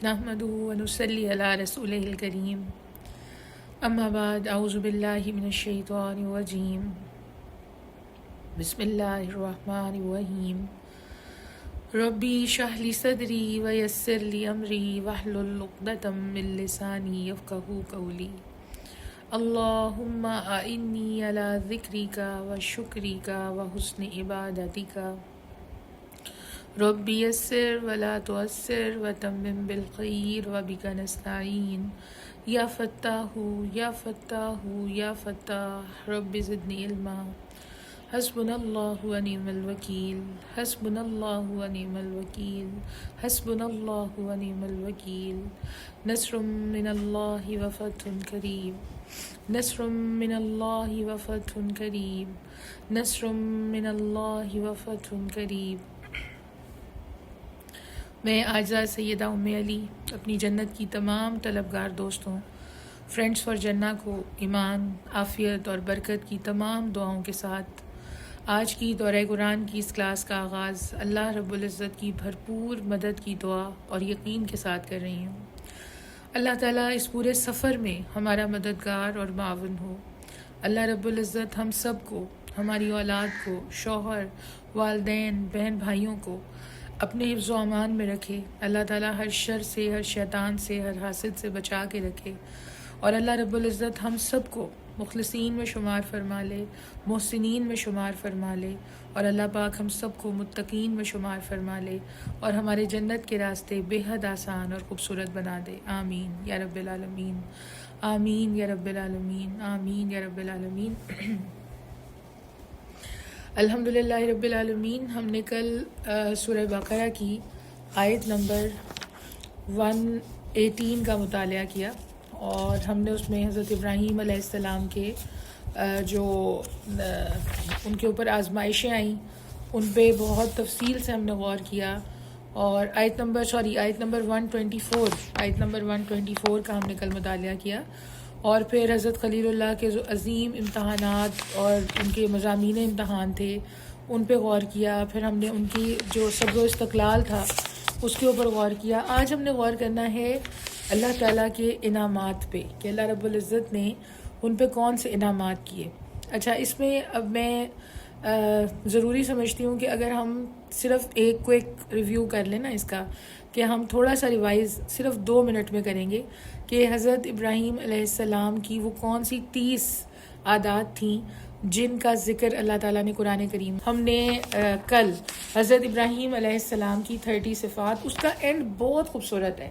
نحمده ونصلي على رسوله الكريم اما بعد اعوذ باللہ من الشیطان الرجیم بسم اللہ الرحمن الرحیم ربی اشرح لی صدری ویسر لی امری واحلل عقدۃ من لسانی یفقہوا قولی اللہم اعنی علی ذکرک وشکرک وحسن عبادتک ربی یسر ولا تعسر وتمم بالخیر وبک نستعین یا فتاح یا فتاح یا فتاح رب زدنی علما حسبنا اللہ ونعم الوکیل حسبنا اللہ ونعم الوکیل حسبنا اللہ ونعم الوکیل نصر من اللہ وفتح قریب نصر من اللہ وفتح قریب نصر من اللہ وفتح قریب۔ میں عاجزہ سیدہ ام علی اپنی جنت کی تمام طلبگار دوستوں فرینڈس فار جنہ کو ایمان، عافیت اور برکت کی تمام دعاؤں کے ساتھ آج کی دورہ قرآن کی اس کلاس کا آغاز اللہ رب العزت کی بھرپور مدد کی دعا اور یقین کے ساتھ کر رہی ہوں۔ اللہ تعالیٰ اس پورے سفر میں ہمارا مددگار اور معاون ہو۔ اللہ رب العزت ہم سب کو، ہماری اولاد کو، شوہر، والدین، بہن بھائیوں کو اپنے حفظ و امان میں رکھے۔ اللہ تعالیٰ ہر شر سے، ہر شیطان سے، ہر حاسد سے بچا کے رکھے، اور اللہ رب العزت ہم سب کو مخلصین میں شمار فرما لے، محسنین میں شمار فرما لے، اور اللہ پاک ہم سب کو متقین میں شمار فرما لے، اور ہمارے جنت کے راستے بے حد آسان اور خوبصورت بنا دے۔ آمین یا رب العالمین، آمین یا رب العالمین، آمین یا رب العالمین۔ الحمدللہ رب العالمین، ہم نے کل سورہ بقرہ کی آیت نمبر 118 کا مطالعہ کیا، اور ہم نے اس میں حضرت ابراہیم علیہ السلام کے جو ان کے اوپر آزمائشیں آئیں ان پہ بہت تفصیل سے ہم نے غور کیا، اور آیت نمبر 124 کا ہم نے کل مطالعہ کیا، اور پھر حضرت خلیل اللہ کے جو عظیم امتحانات اور ان کے مضامین امتحان تھے ان پہ غور کیا، پھر ہم نے ان کی جو صبر و استقلال تھا اس کے اوپر غور کیا۔ آج ہم نے غور کرنا ہے اللہ تعالیٰ کے انعامات پہ، کہ اللہ رب العزت نے ان پہ کون سے انعامات کیے۔ اچھا، اس میں اب میں ضروری سمجھتی ہوں کہ اگر ہم صرف ایک کوئک ریویو کر لیں نا اس کا، کہ ہم تھوڑا سا ریوائز صرف 2 منٹ میں کریں گے کہ حضرت ابراہیم علیہ السلام کی وہ کون سی 30 عادات تھیں جن کا ذکر اللہ تعالیٰ نے قرآن کریم۔ ہم نے کل حضرت ابراہیم علیہ السلام کی 30 صفات، اس کا اینڈ بہت خوبصورت ہے۔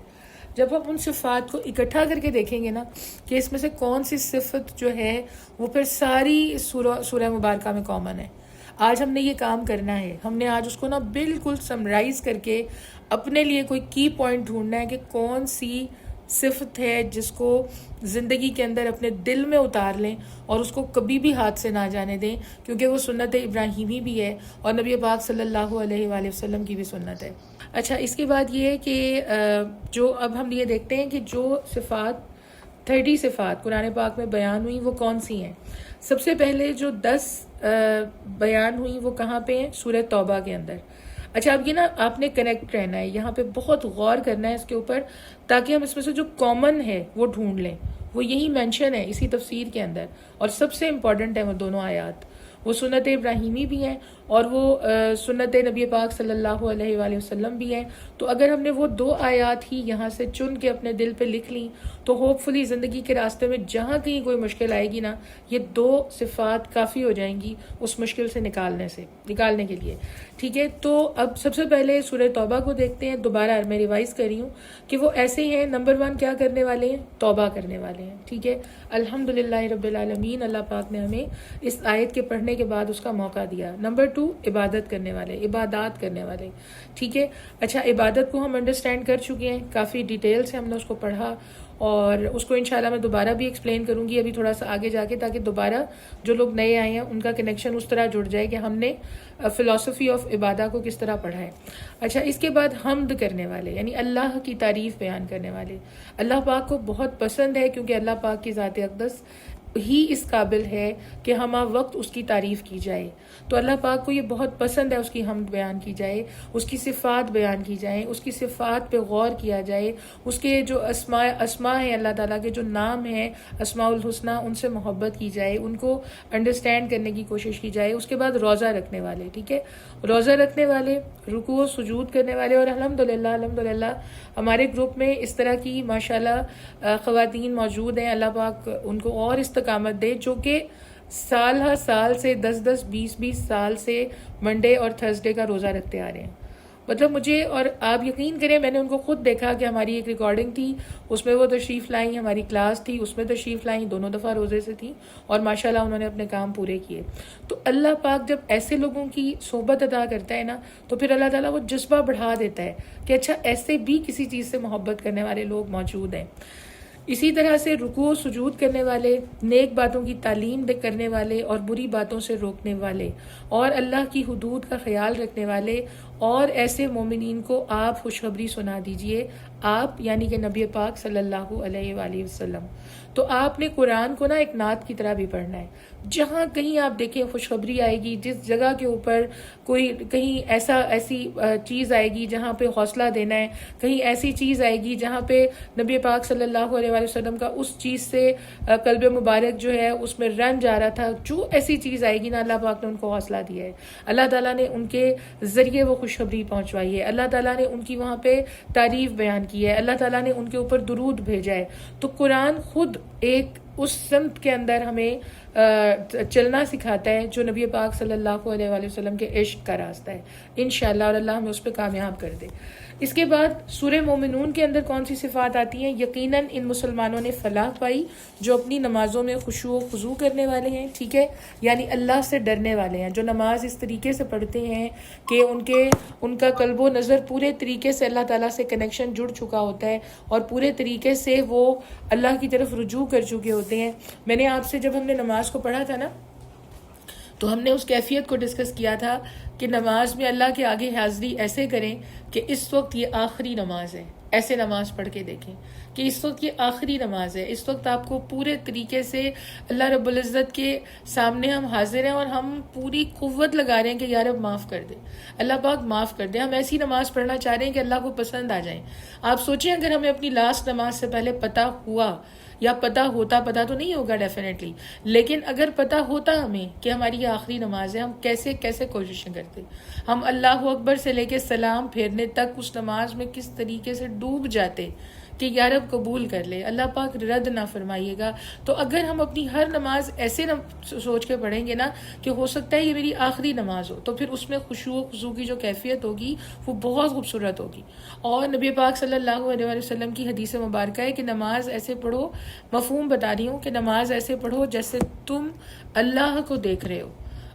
جب ہم ان صفات کو اکٹھا کر کے دیکھیں گے نا کہ اس میں سے کون سی صفت جو ہے وہ پھر ساری سورہ مبارکہ میں کامن ہے۔ آج ہم نے یہ کام کرنا ہے، ہم نے آج اس کو نا بالکل سمرائز کر کے اپنے لیے کوئی کی پوائنٹ ڈھونڈنا ہے کہ کون سی صفت ہے جس کو زندگی کے اندر اپنے دل میں اتار لیں اور اس کو کبھی بھی ہاتھ سے نہ جانے دیں، کیونکہ وہ سنت ابراہیمی بھی ہے اور نبی پاک صلی اللہ علیہ وآلہ وسلم کی بھی سنت ہے۔ اچھا، اس کے بعد یہ ہے کہ جو اب ہم یہ دیکھتے ہیں کہ جو صفات 30 صفات قرآن پاک میں بیان ہوئی وہ کون سی ہیں۔ سب سے پہلے جو 10 بیان ہوئی وہ کہاں پہ ہیں؟ سورہ توبہ کے اندر۔ اچھا، اب یہ نا آپ نے کنیکٹ رہنا ہے، یہاں پہ بہت غور کرنا ہے اس کے اوپر، تاکہ ہم اس میں سے جو کامن ہے وہ ڈھونڈ لیں۔ وہ یہی مینشن ہے اسی تفسیر کے اندر، اور سب سے امپورٹنٹ ہے وہ دونوں آیات، وہ سنت ابراہیمی بھی ہیں اور وہ سنت نبی پاک صلی اللہ علیہ وآلہ وسلم بھی ہیں۔ تو اگر ہم نے وہ 2 آیات ہی یہاں سے چن کے اپنے دل پہ لکھ لیں تو ہوپ فلی زندگی کے راستے میں جہاں کہیں کوئی مشکل آئے گی نا، یہ 2 صفات کافی ہو جائیں گی اس مشکل سے نکالنے کے لیے۔ ٹھیک ہے، تو اب سب سے پہلے سورہ توبہ کو دیکھتے ہیں۔ دوبارہ میں ریوائز کر رہی ہوں کہ وہ ایسے ہی ہیں۔ نمبر 1 کیا کرنے والے ہیں؟ توبہ کرنے والے ہیں۔ ٹھیک ہے، الحمدللہ رب العالمین، اللہ پاک نے ہمیں اس آیت کے پڑھنے کے بعد اس کا موقع دیا۔ نمبر 2 عبادت کرنے والے، عبادات کرنے والے۔ ٹھیک ہے، اچھا، عبادت کو ہم انڈرسٹینڈ کر چکے ہیں، کافی ڈیٹیل سے ہم نے اس کو پڑھا، اور اس کو انشاءاللہ میں دوبارہ بھی ایکسپلین کروں گی ابھی تھوڑا سا آگے جا کے، تاکہ دوبارہ جو لوگ نئے آئے ہیں ان کا کنیکشن اس طرح جڑ جائے کہ ہم نے فلسفی آف عبادہ کو کس طرح پڑھا ہے۔ اچھا، اس کے بعد حمد کرنے والے، یعنی اللہ کی تعریف بیان کرنے والے۔ اللہ پاک کو بہت پسند ہے، کیونکہ اللہ پاک کی ذات اقدس ہی اس قابل ہے کہ ہمہ وقت اس کی تعریف کی جائے. تو اللہ پاک کو یہ بہت پسند ہے اس کی حمد بیان کی جائے، اس کی صفات بیان کی جائیں، اس کی صفات پہ غور کیا جائے، اس کے جو اسماء ہیں اللہ تعالیٰ کے جو نام ہیں اسماء الحسنہ، ان سے محبت کی جائے، ان کو انڈرسٹینڈ کرنے کی کوشش کی جائے. اس کے بعد روزہ رکھنے والے، ٹھیک ہے، روزہ رکھنے والے، رکوع و سجود کرنے والے. اور الحمدللہ ہمارے گروپ میں اس طرح کی ماشاءاللہ خواتین موجود ہیں. اللہ پاک ان کو اور استقامت دے، جو کہ سال ہر سال سے 10 20 سال سے منڈے اور تھرسڈے کا روزہ رکھتے آ رہے ہیں. مطلب مجھے، اور آپ یقین کریں میں نے ان کو خود دیکھا کہ ہماری ایک ریکارڈنگ تھی اس میں وہ تشریف لائیں، ہماری کلاس تھی اس میں تشریف لائیں، دونوں دفعہ روزے سے تھیں اور ماشاءاللہ انہوں نے اپنے کام پورے کیے. تو اللہ پاک جب ایسے لوگوں کی صحبت عطا کرتا ہے نا تو پھر اللہ تعالیٰ وہ جذبہ بڑھا دیتا ہے کہ اچھا ایسے بھی کسی چیز سے محبت کرنے والے لوگ موجود ہیں. اسی طرح سے رکوع و سجود کرنے والے، نیک باتوں کی تعلیم کرنے والے اور بری باتوں سے روکنے والے، اور اللہ کی حدود کا خیال رکھنے والے، اور ایسے مومنین کو آپ خوشخبری سنا دیجئے. آپ یعنی کہ نبی پاک صلی اللہ علیہ وآلہ وسلم. تو آپ نے قرآن کو نا ایک نعت کی طرح بھی پڑھنا ہے. جہاں کہیں آپ دیکھیں خوشخبری آئے گی، جس جگہ کے اوپر کوئی کہیں ایسی چیز آئے گی جہاں پہ حوصلہ دینا ہے، کہیں ایسی چیز آئے گی جہاں پہ نبی پاک صلی اللہ علیہ وآلہ وسلم کا اس چیز سے قلب مبارک جو ہے اس میں رن جا رہا تھا، جو ایسی چیز آئے گی نا اللہ پاک نے ان کو حوصلہ دیا ہے. اللہ تعالیٰ نے ان کے ذریعے وہ خوشخبری پہنچوائی ہے. اللہ تعالیٰ نے ان کی وہاں پہ تعریف بیان کی ہے. اللہ تعالیٰ نے ان کے اوپر درود بھیجا ہے. تو قرآن خود ایک اس سمت کے اندر ہمیں چلنا سکھاتا ہے جو نبی پاک صلی اللہ علیہ وآلہ وسلم کے عشق کا راستہ ہے انشاءاللہ، اور اللہ ہمیں اس پہ کامیاب کر دے. اس کے بعد سورہ مومنون کے اندر کون سی صفات آتی ہیں؟ یقیناً ان مسلمانوں نے فلاح پائی جو اپنی نمازوں میں خشوع و خضوع کرنے والے ہیں، ٹھیک ہے، یعنی اللہ سے ڈرنے والے ہیں، جو نماز اس طریقے سے پڑھتے ہیں کہ ان کا قلب و نظر پورے طریقے سے اللہ تعالیٰ سے کنیکشن جڑ چکا ہوتا ہے اور پورے طریقے سے وہ اللہ کی طرف رجوع کر چکے ہوتے ہیں. میں نے آپ سے جب ہم نے نماز کو پڑھا تھا نا تو ہم نے اس کیفیت کو ڈسکس کیا تھا کہ نماز میں اللہ کے آگے حاضری ایسے کریں کہ اس وقت یہ آخری نماز ہے. ایسے نماز پڑھ کے دیکھیں کہ اس وقت یہ آخری نماز ہے، اس وقت آپ کو پورے طریقے سے اللہ رب العزت کے سامنے ہم حاضر ہیں اور ہم پوری قوت لگا رہے ہیں کہ یا رب معاف کر دے، اللہ پاک معاف کر دے. ہم ایسی نماز پڑھنا چاہ رہے ہیں کہ اللہ کو پسند آ جائیں. آپ سوچیں اگر ہمیں اپنی لاسٹ نماز سے پہلے پتہ ہوا یا پتہ تو نہیں ہوگا ڈیفینیٹلی، لیکن اگر پتہ ہوتا ہمیں کہ ہماری یہ آخری نماز ہے، ہم کیسے کوششیں کرتے، ہم اللہ اکبر سے لے کے سلام پھیرنے تک اس نماز میں کس طریقے سے ڈوب جاتے کہ یا رب قبول کر لے، اللہ پاک رد نہ فرمائیے گا. تو اگر ہم اپنی ہر نماز ایسے سوچ کے پڑھیں گے نا کہ ہو سکتا ہے یہ میری آخری نماز ہو، تو پھر اس میں خشوع و خضوع کی جو کیفیت ہوگی وہ بہت خوبصورت ہوگی. اور نبی پاک صلی اللہ علیہ وسلم کی حدیث مبارکہ ہے کہ نماز ایسے پڑھو، مفہوم بتا رہی ہوں کہ نماز ایسے پڑھو جیسے تم اللہ کو دیکھ رہے ہو.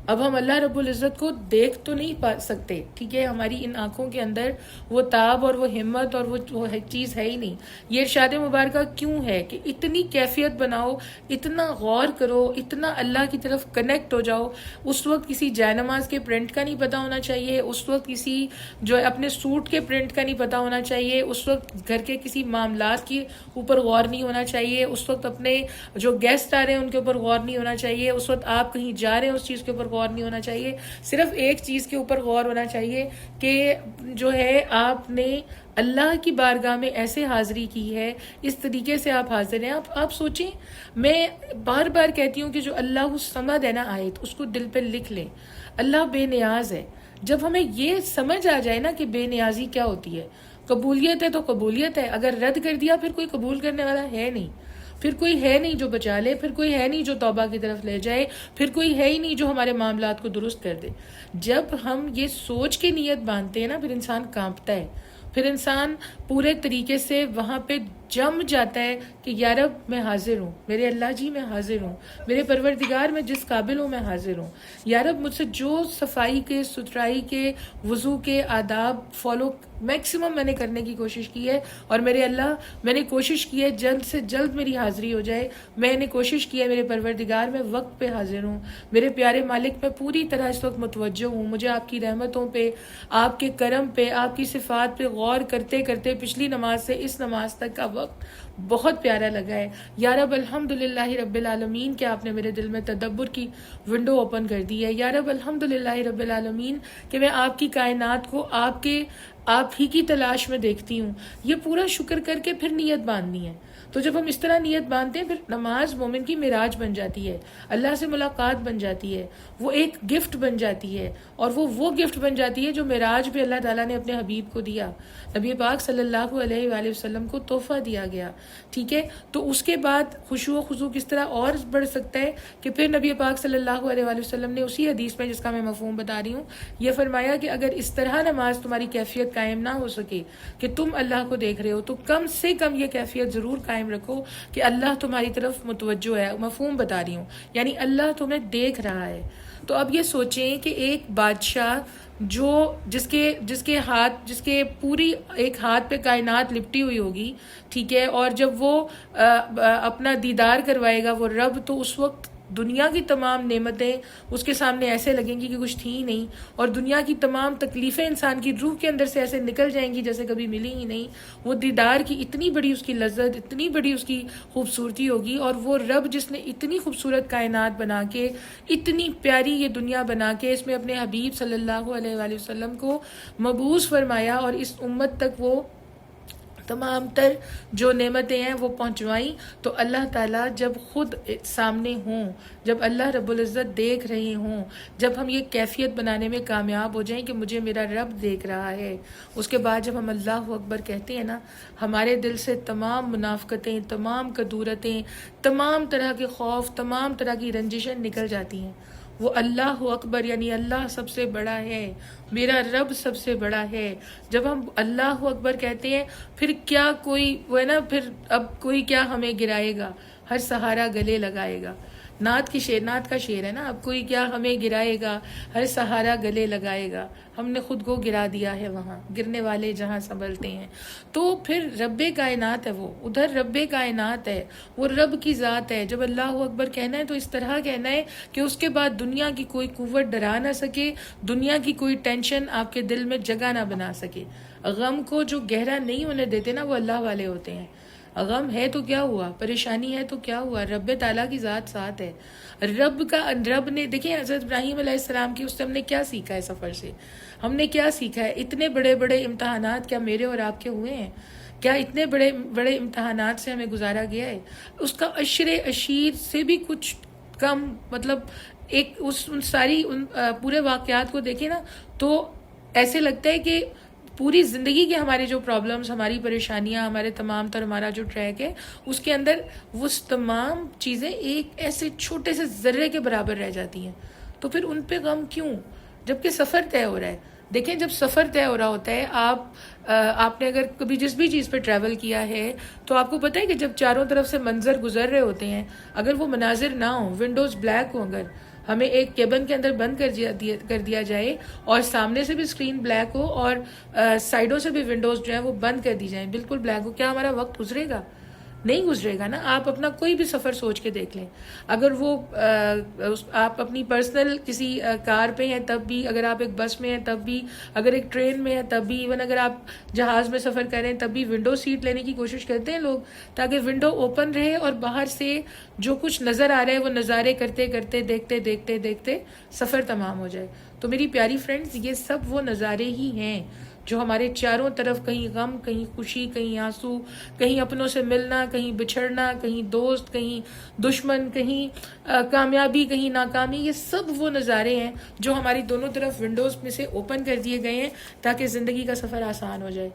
اب ہم اللہ رب العزت کو دیکھ تو نہیں پا سکتے، ٹھیک ہے، ہماری ان آنکھوں کے اندر وہ تاب اور وہ ہمت اور وہ چیز ہے ہی نہیں. یہ ارشاد مبارکہ کیوں ہے کہ اتنی کیفیت بناؤ، اتنا غور کرو، اتنا اللہ کی طرف کنیکٹ ہو جاؤ. اس وقت کسی جائے نماز کے پرنٹ کا نہیں پتہ ہونا چاہیے، اس وقت کسی جو اپنے سوٹ کے پرنٹ کا نہیں پتہ ہونا چاہیے، اس وقت گھر کے کسی معاملات کے اوپر غور نہیں ہونا چاہیے، اس وقت اپنے جو گیسٹ آ رہے ہیں ان کے اوپر غور نہیں ہونا چاہیے، اس وقت آپ کہیں جا رہے ہیں اس چیز کے اوپر غور نہیں ہونا چاہیے. صرف ایک چیز کے اوپر غور ہونا چاہیے کہ جو ہے آپ نے اللہ کی بارگاہ میں ایسے حاضری کی ہے، اس طریقے سے آپ حاضر ہیں. آپ سوچیں، میں بار بار کہتی ہوں کہ جو اللہ الصمد ہے نا آیت، اس کو دل پہ لکھ لیں. اللہ بے نیاز ہے. جب ہمیں یہ سمجھ آ جائے نا کہ بے نیازی کیا ہوتی ہے، قبولیت ہے تو قبولیت ہے، اگر رد کر دیا پھر کوئی قبول کرنے والا ہے نہیں، پھر کوئی ہے نہیں جو بچا لے، پھر کوئی ہے نہیں جو توبہ کی طرف لے جائے، پھر کوئی ہے ہی نہیں جو ہمارے معاملات کو درست کر دے. جب ہم یہ سوچ کے نیت باندھتے ہیں نا پھر انسان کانپتا ہے، پھر انسان پورے طریقے سے وہاں پہ جم جاتا ہے کہ یا رب میں حاضر ہوں، میرے اللہ جی میں حاضر ہوں، میرے پروردگار میں جس قابل ہوں میں حاضر ہوں. یا رب مجھ سے جو صفائی کے، ستھرائی کے، وضو کے آداب فالو میکسیمم میں نے کرنے کی کوشش کی ہے، اور میرے اللہ میں نے کوشش کی ہے جلد سے جلد میری حاضری ہو جائے. میں نے کوشش کی ہے میرے پروردگار میں وقت پہ حاضر ہوں. میرے پیارے مالک میں پوری طرح اس وقت متوجہ ہوں. مجھے آپ کی رحمتوں پہ، آپ کے کرم پہ، آپ کی صفات پہ غور کرتے کرتے پچھلی نماز سے اس نماز تک کا وقت بہت پیارا لگا ہے. یا رب الحمدللہ رب العالمین کہ آپ نے میرے دل میں تدبر کی ونڈو اوپن کر دی ہے. یا رب الحمدللہ رب العالمین کہ میں آپ کی کائنات کو آپ ہی کی تلاش میں دیکھتی ہوں. یہ پورا شکر کر کے پھر نیت باندھنی ہے. تو جب ہم اس طرح نیت باندھتے ہیں پھر نماز مومن کی معراج بن جاتی ہے، اللہ سے ملاقات بن جاتی ہے، وہ ایک گفٹ بن جاتی ہے، اور وہ گفٹ بن جاتی ہے جو معراج بھی اللہ تعالیٰ نے اپنے حبیب کو دیا. نبی پاک صلی اللہ علیہ وآلہ وسلم کو تحفہ دیا گیا. ٹھیک ہے، تو اس کے بعد خشوع و خضوع کس طرح اور بڑھ سکتا ہے کہ پھر نبی پاک صلی اللہ علیہ وآلہ وسلم نے اسی حدیث میں، جس کا میں مفہوم بتا رہی ہوں، یہ فرمایا کہ اگر اس طرح نماز تمہاری کیفیت قائم نہ ہو سکے کہ تم اللہ کو دیکھ رہے ہو، تو کم سے کم یہ کیفیت ضرور قائم رکھو کہ اللہ تمہاری طرف متوجہ ہے. مفہوم بتا رہی ہوں، یعنی اللہ تمہیں دیکھ رہا ہے. تو اب یہ سوچیں کہ ایک بادشاہ جس کے پوری ایک ہاتھ پہ کائنات لپٹی ہوئی ہوگی، ٹھیک ہے، اور جب وہ اپنا دیدار کروائے گا وہ رب، تو اس وقت دنیا کی تمام نعمتیں اس کے سامنے ایسے لگیں گی کہ کچھ تھی ہی نہیں، اور دنیا کی تمام تکلیفیں انسان کی روح کے اندر سے ایسے نکل جائیں گی جیسے کبھی ملی ہی نہیں. وہ دیدار کی اتنی بڑی اس کی لذت، اتنی بڑی اس کی خوبصورتی ہوگی. اور وہ رب جس نے اتنی خوبصورت کائنات بنا کے، اتنی پیاری یہ دنیا بنا کے، اس میں اپنے حبیب صلی اللہ علیہ وآلہ وسلم کو مبعوث فرمایا، اور اس امت تک وہ تمام تر جو نعمتیں ہیں وہ پہنچوائیں. تو اللہ تعالیٰ جب خود سامنے ہوں، جب اللہ رب العزت دیکھ رہے ہوں، جب ہم یہ کیفیت بنانے میں کامیاب ہو جائیں کہ مجھے میرا رب دیکھ رہا ہے، اس کے بعد جب ہم اللہ اکبر کہتے ہیں نا، ہمارے دل سے تمام منافقتیں، تمام کدورتیں، تمام طرح کے خوف، تمام طرح کی رنجشیں نکل جاتی ہیں. وہ اللہ اکبر یعنی اللہ سب سے بڑا ہے، میرا رب سب سے بڑا ہے. جب ہم اللہ اکبر کہتے ہیں پھر کیا کوئی وہ ہے نا، پھر اب کوئی کیا ہمیں گرائے گا، ہر سہارا گلے لگائے گا. نعت کا شعر ہے نا، اب کوئی کیا ہمیں گرائے گا، ہر سہارا گلے لگائے گا. ہم نے خود کو گرا دیا ہے، وہاں گرنے والے جہاں سنبھلتے ہیں. تو پھر رب کائنات ہے، وہ ادھر رب کائنات ہے، وہ رب کی ذات ہے. جب اللہ اکبر کہنا ہے تو اس طرح کہنا ہے کہ اس کے بعد دنیا کی کوئی قوت ڈرا نہ سکے، دنیا کی کوئی ٹینشن آپ کے دل میں جگہ نہ بنا سکے. غم کو جو گہرا نہیں ہونے دیتے نا، وہ اللہ والے ہوتے ہیں. غم ہے تو کیا ہوا، پریشانی ہے تو کیا ہوا، رب تعالیٰ کی ذات ساتھ ہے. رب نے دیکھیں حضرت ابراہیم علیہ السلام کی، اس سے ہم نے کیا سیکھا ہے، سفر سے ہم نے کیا سیکھا ہے. اتنے بڑے بڑے امتحانات کیا میرے اور آپ کے ہوئے ہیں؟ کیا اتنے بڑے بڑے امتحانات سے ہمیں گزارا گیا ہے؟ اس کا عشیر سے بھی کچھ کم، مطلب ایک ان پورے واقعات کو دیکھیں نا تو ایسے لگتا ہے کہ پوری زندگی کے ہمارے جو پرابلمز، ہماری پریشانیاں، ہمارے تمام تر ہمارا جو ٹریک ہے، اس کے اندر وہ تمام چیزیں ایک ایسے چھوٹے سے ذرے کے برابر رہ جاتی ہیں. تو پھر ان پہ غم کیوں، جبکہ سفر طے ہو رہا ہے. دیکھیں جب سفر طے ہو رہا ہوتا ہے، آپ نے اگر کبھی جس بھی چیز پہ ٹریول کیا ہے تو آپ کو پتہ ہے کہ جب چاروں طرف سے منظر گزر رہے ہوتے ہیں، اگر وہ مناظر نہ ہوں، ونڈوز بلیک ہوں، اگر ہمیں ایک کیبن کے اندر بند کر دیا جائے اور سامنے سے بھی اسکرین بلیک ہو اور سائڈوں سے بھی ونڈوز جو ہیں وہ بند کر دی جائیں، بالکل بلیک ہو، کیا ہمارا وقت گزرے گا؟ نہیں گزرے گا نا. آپ اپنا کوئی بھی سفر سوچ کے دیکھ لیں. اگر وہ آپ اپنی پرسنل کسی کار پہ ہیں تب بھی، اگر آپ ایک بس میں ہیں تب بھی، اگر ایک ٹرین میں ہیں تب بھی، ایون اگر آپ جہاز میں سفر کریں تب بھی ونڈو سیٹ لینے کی کوشش کرتے ہیں لوگ، تاکہ ونڈو اوپن رہے اور باہر سے جو کچھ نظر آ رہا ہے وہ نظارے کرتے کرتے دیکھتے سفر تمام ہو جائے. تو میری پیاری فرینڈز، یہ سب وہ نظارے ہی ہیں جو ہمارے چاروں طرف، کہیں غم، کہیں خوشی، کہیں آنسو، کہیں اپنوں سے ملنا، کہیں بچھڑنا، کہیں دوست، کہیں دشمن، کہیں کامیابی، کہیں ناکامی، یہ سب وہ نظارے ہیں جو ہماری دونوں طرف ونڈوز میں سے اوپن کر دیے گئے ہیں تاکہ زندگی کا سفر آسان ہو جائے.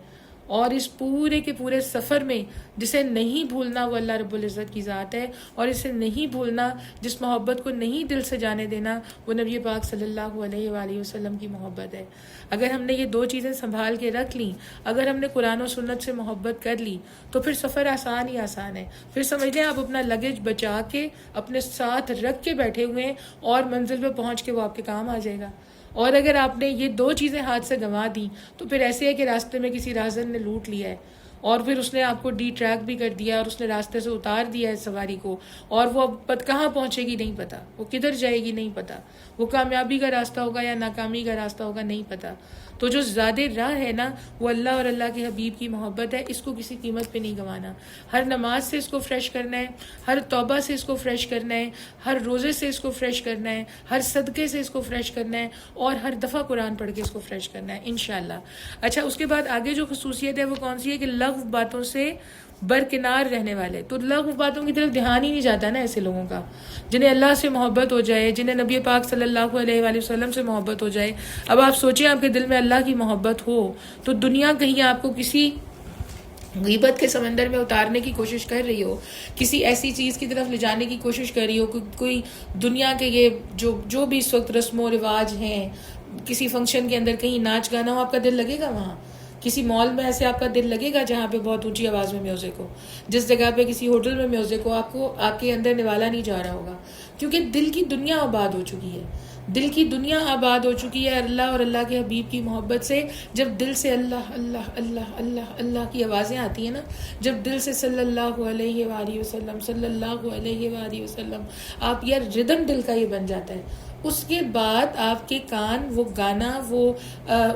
اور اس پورے کے پورے سفر میں جسے نہیں بھولنا وہ اللہ رب العزت کی ذات ہے، اور اسے نہیں بھولنا، جس محبت کو نہیں دل سے جانے دینا، وہ نبی پاک صلی اللہ علیہ وآلہ وسلم کی محبت ہے. اگر ہم نے یہ دو چیزیں سنبھال کے رکھ لیں، اگر ہم نے قرآن و سنت سے محبت کر لی، تو پھر سفر آسان ہی آسان ہے. پھر سمجھ لیں آپ اپنا لگیج بچا کے اپنے ساتھ رکھ کے بیٹھے ہوئے ہیں اور منزل پہ پہنچ کے وہ آپ کے کام آ جائے گا. اور اگر آپ نے یہ 2 چیزیں ہاتھ سے گنوا دیں تو پھر ایسے ہے کہ راستے میں کسی راہزن نے لوٹ لیا ہے اور پھر اس نے آپ کو ڈی ٹریک بھی کر دیا اور اس نے راستے سے اتار دیا ہے سواری کو، اور وہ اب کہاں پہنچے گی نہیں پتا، وہ کدھر جائے گی نہیں پتا، وہ کامیابی کا راستہ ہوگا یا ناکامی کا راستہ ہوگا نہیں پتا۔ تو جو زیادہ راہ ہے نا وہ اللہ اور اللہ کے حبیب کی محبت ہے، اس کو کسی قیمت پہ نہیں گنوانا۔ ہر نماز سے اس کو فریش کرنا ہے، ہر توبہ سے اس کو فریش کرنا ہے، ہر روزے سے اس کو فریش کرنا ہے، ہر صدقے سے اس کو فریش کرنا ہے، اور ہر دفعہ قرآن پڑھ کے اس کو فریش کرنا ہے انشاءاللہ۔ اچھا، اس کے بعد آگے جو خصوصیت ہے وہ کون سی ہے کہ لغو باتوں سے برکنار رہنے والے۔ تو لغو باتوں کی طرف دھیان ہی نہیں جاتا نا ایسے لوگوں کا، جنہیں اللہ سے محبت ہو جائے، جنہیں نبی پاک صلی اللہ علیہ وآلہ وسلم سے محبت ہو جائے۔ اب آپ سوچیں آپ کے دل میں اللہ کی محبت ہو تو دنیا کہیں آپ کو کسی غیبت کے سمندر میں اتارنے کی کوشش کر رہی ہو، کسی ایسی چیز کی طرف لے جانے کی کوشش کر رہی ہو، کوئی دنیا کے یہ جو بھی اس وقت رسم و رواج ہیں، کسی فنکشن کے اندر کہیں ناچ گانا ہو، آپ کا دل لگے گا وہاں؟ کسی مال میں ایسے آپ کا دل لگے گا جہاں پہ بہت اونچی آواز میں میوزک ہو، جس جگہ پہ کسی ہوٹل میں میوزک ہو، آپ کے اندر نوالا نہیں جا رہا ہوگا، کیونکہ دل کی دنیا آباد ہو چکی ہے، دل کی دنیا آباد ہو چکی ہے اللہ اور اللہ کے حبیب کی محبت سے۔ جب دل سے اللہ اللہ اللہ اللہ اللہ کی آوازیں آتی ہیں نا، جب دل سے صلی اللہ علیہ وآلہ وسلم صلی اللہ علیہ وآلہ وسلم، آپ یار ردم دل کا یہ بن جاتا ہے، اس کے بعد آپ کے کان وہ گانا، وہ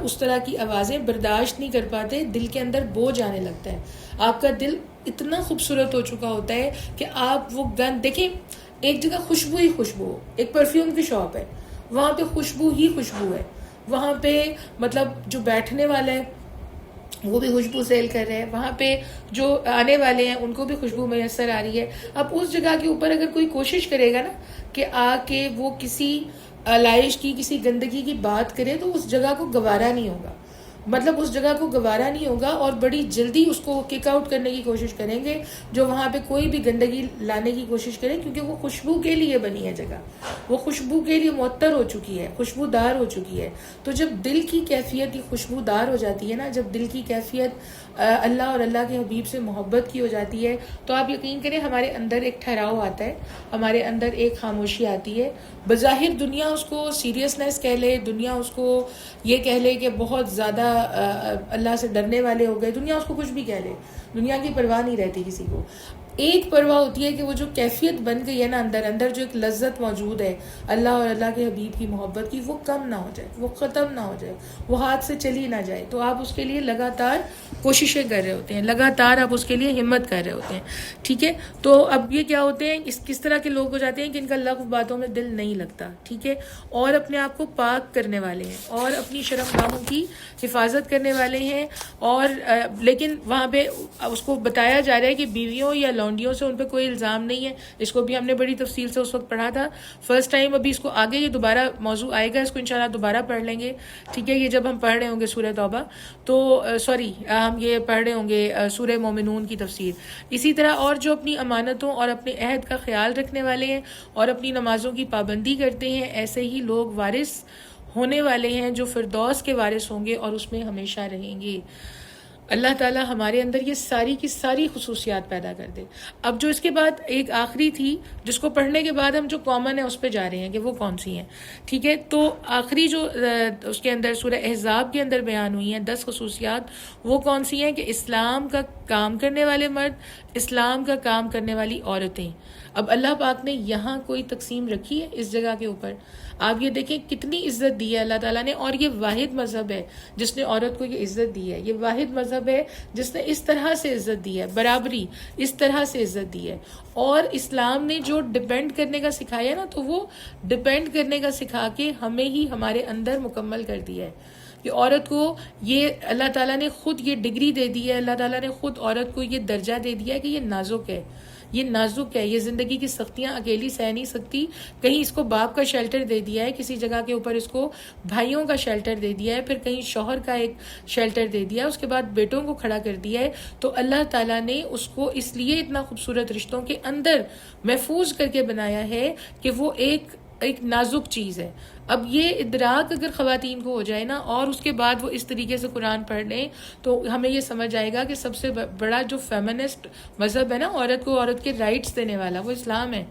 اس طرح کی آوازیں برداشت نہیں کر پاتے، دل کے اندر بوجھ آنے لگتا ہے، آپ کا دل اتنا خوبصورت ہو چکا ہوتا ہے کہ آپ وہ گن دیکھیں، ایک جگہ خوشبو ہی خوشبو، ایک پرفیوم کی شاپ ہے، وہاں پہ خوشبو ہی خوشبو ہے، وہاں پہ مطلب جو بیٹھنے والا ہے وہ بھی خوشبو سیل کر رہے ہیں، وہاں پہ جو آنے والے ہیں ان کو بھی خوشبو میسر آ رہی ہے۔ اب اس جگہ کے اوپر اگر کوئی کوشش کرے گا نا کہ آ کے وہ کسی آلائش کی، کسی گندگی کی بات کرے، تو اس جگہ کو گوارا نہیں ہوگا، مطلب اس جگہ کو گوارا نہیں ہوگا، اور بڑی جلدی اس کو کک آؤٹ کرنے کی کوشش کریں گے جو وہاں پہ کوئی بھی گندگی لانے کی کوشش کریں، کیونکہ وہ خوشبو کے لیے بنی ہے جگہ، وہ خوشبو کے لیے معطر ہو چکی ہے، خوشبودار ہو چکی ہے۔ تو جب دل کی کیفیت یہ خوشبودار ہو جاتی ہے نا، جب دل کی کیفیت اللہ اور اللہ کے حبیب سے محبت کی ہو جاتی ہے، تو آپ یقین کریں ہمارے اندر ایک ٹھہراؤ آتا ہے، ہمارے اندر ایک خاموشی آتی ہے۔ بظاہر دنیا اس کو سیریسنس کہہ لے، دنیا اس کو یہ کہہ لے کہ بہت زیادہ اللہ سے ڈرنے والے ہو گئے، دنیا اس کو کچھ بھی کہہ لے، دنیا کی پرواہ نہیں رہتی کسی کو۔ ایک پرواہ ہوتی ہے کہ وہ جو کیفیت بن گئی ہے نا اندر جو ایک لذت موجود ہے اللہ اور اللہ کے حبیب کی محبت کی، وہ کم نہ ہو جائے، وہ ختم نہ ہو جائے، وہ ہاتھ سے چلی نہ جائے۔ تو آپ اس کے لیے لگاتار کوششیں کر رہے ہوتے ہیں، لگاتار آپ اس کے لیے ہمت کر رہے ہوتے ہیں، ٹھیک ہے۔ تو اب یہ کیا ہوتے ہیں، کس طرح کے لوگ ہو جاتے ہیں کہ ان کا لغو باتوں میں دل نہیں لگتا، ٹھیک ہے، اور اپنے آپ کو پاک کرنے والے ہیں اور اپنی شرم گاہوں کی حفاظت کرنے والے ہیں، اور لیکن وہاں پہ اس کو بتایا جا رہا ہے کہ بیویوں یا لونڈیوں سے ان پہ کوئی الزام نہیں ہے۔ اس کو بھی ہم نے بڑی تفصیل سے اس وقت پڑھا تھا فرسٹ ٹائم، ابھی اس کو آگے یہ دوبارہ موضوع آئے گا، اس کو انشاءاللہ دوبارہ پڑھ لیں گے، ٹھیک ہے، یہ جب ہم پڑھ رہے ہوں گے سورہ توبہ، تو ہم یہ پڑھ رہے ہوں گے سورہ مومنون کی تفسیر۔ اسی طرح اور جو اپنی امانتوں اور اپنے عہد کا خیال رکھنے والے ہیں اور اپنی نمازوں کی پابندی کرتے ہیں، ایسے ہی لوگ وارث ہونے والے ہیں جو فردوس کے وارث ہوں گے اور اس میں ہمیشہ رہیں گے۔ اللہ تعالیٰ ہمارے اندر یہ ساری کی ساری خصوصیات پیدا کر دے۔ اب جو اس کے بعد ایک آخری تھی جس کو پڑھنے کے بعد ہم جو کامن ہے اس پہ جا رہے ہیں کہ وہ کون سی ہیں، ٹھیک ہے۔ تو آخری جو اس کے اندر سورہ احزاب کے اندر بیان ہوئی ہیں 10 خصوصیات، وہ کون سی ہیں کہ اسلام کا کام کرنے والے مرد، اسلام کا کام کرنے والی عورتیں۔ اب اللہ پاک نے یہاں کوئی تقسیم رکھی ہے اس جگہ کے اوپر؟ آپ یہ دیکھیں کتنی عزت دی ہے اللہ تعالیٰ نے، اور یہ واحد مذہب ہے جس نے عورت کو یہ عزت دی ہے، یہ واحد مذہب ہے جس نے اس طرح سے عزت دی ہے، برابری اس طرح سے عزت دی ہے۔ اور اسلام نے جو ڈیپینڈ کرنے کا سکھایا نا، تو وہ ڈیپینڈ کرنے کا سکھا کے ہمیں ہی ہمارے اندر مکمل کر دیا ہے کہ عورت کو یہ اللہ تعالیٰ نے خود یہ ڈگری دے دی ہے، اللہ تعالیٰ نے خود عورت کو یہ درجہ دے دیا ہے کہ یہ نازک ہے، یہ نازک ہے، یہ زندگی کی سختیاں اکیلی سہ نہیں سکتی۔ کہیں اس کو باپ کا شیلٹر دے دیا ہے، کسی جگہ کے اوپر اس کو بھائیوں کا شیلٹر دے دیا ہے، پھر کہیں شوہر کا ایک شیلٹر دے دیا ہے، اس کے بعد بیٹوں کو کھڑا کر دیا ہے۔ تو اللہ تعالیٰ نے اس کو اس لیے اتنا خوبصورت رشتوں کے اندر محفوظ کر کے بنایا ہے کہ وہ ایک نازک چیز ہے۔ اب یہ ادراک اگر خواتین کو ہو جائے نا، اور اس کے بعد وہ اس طریقے سے قرآن پڑھ لیں، تو ہمیں یہ سمجھ آئے گا کہ سب سے بڑا جو فیمنسٹ مذہب ہے نا، عورت کو عورت کے رائٹس دینے والا، وہ اسلام ہے،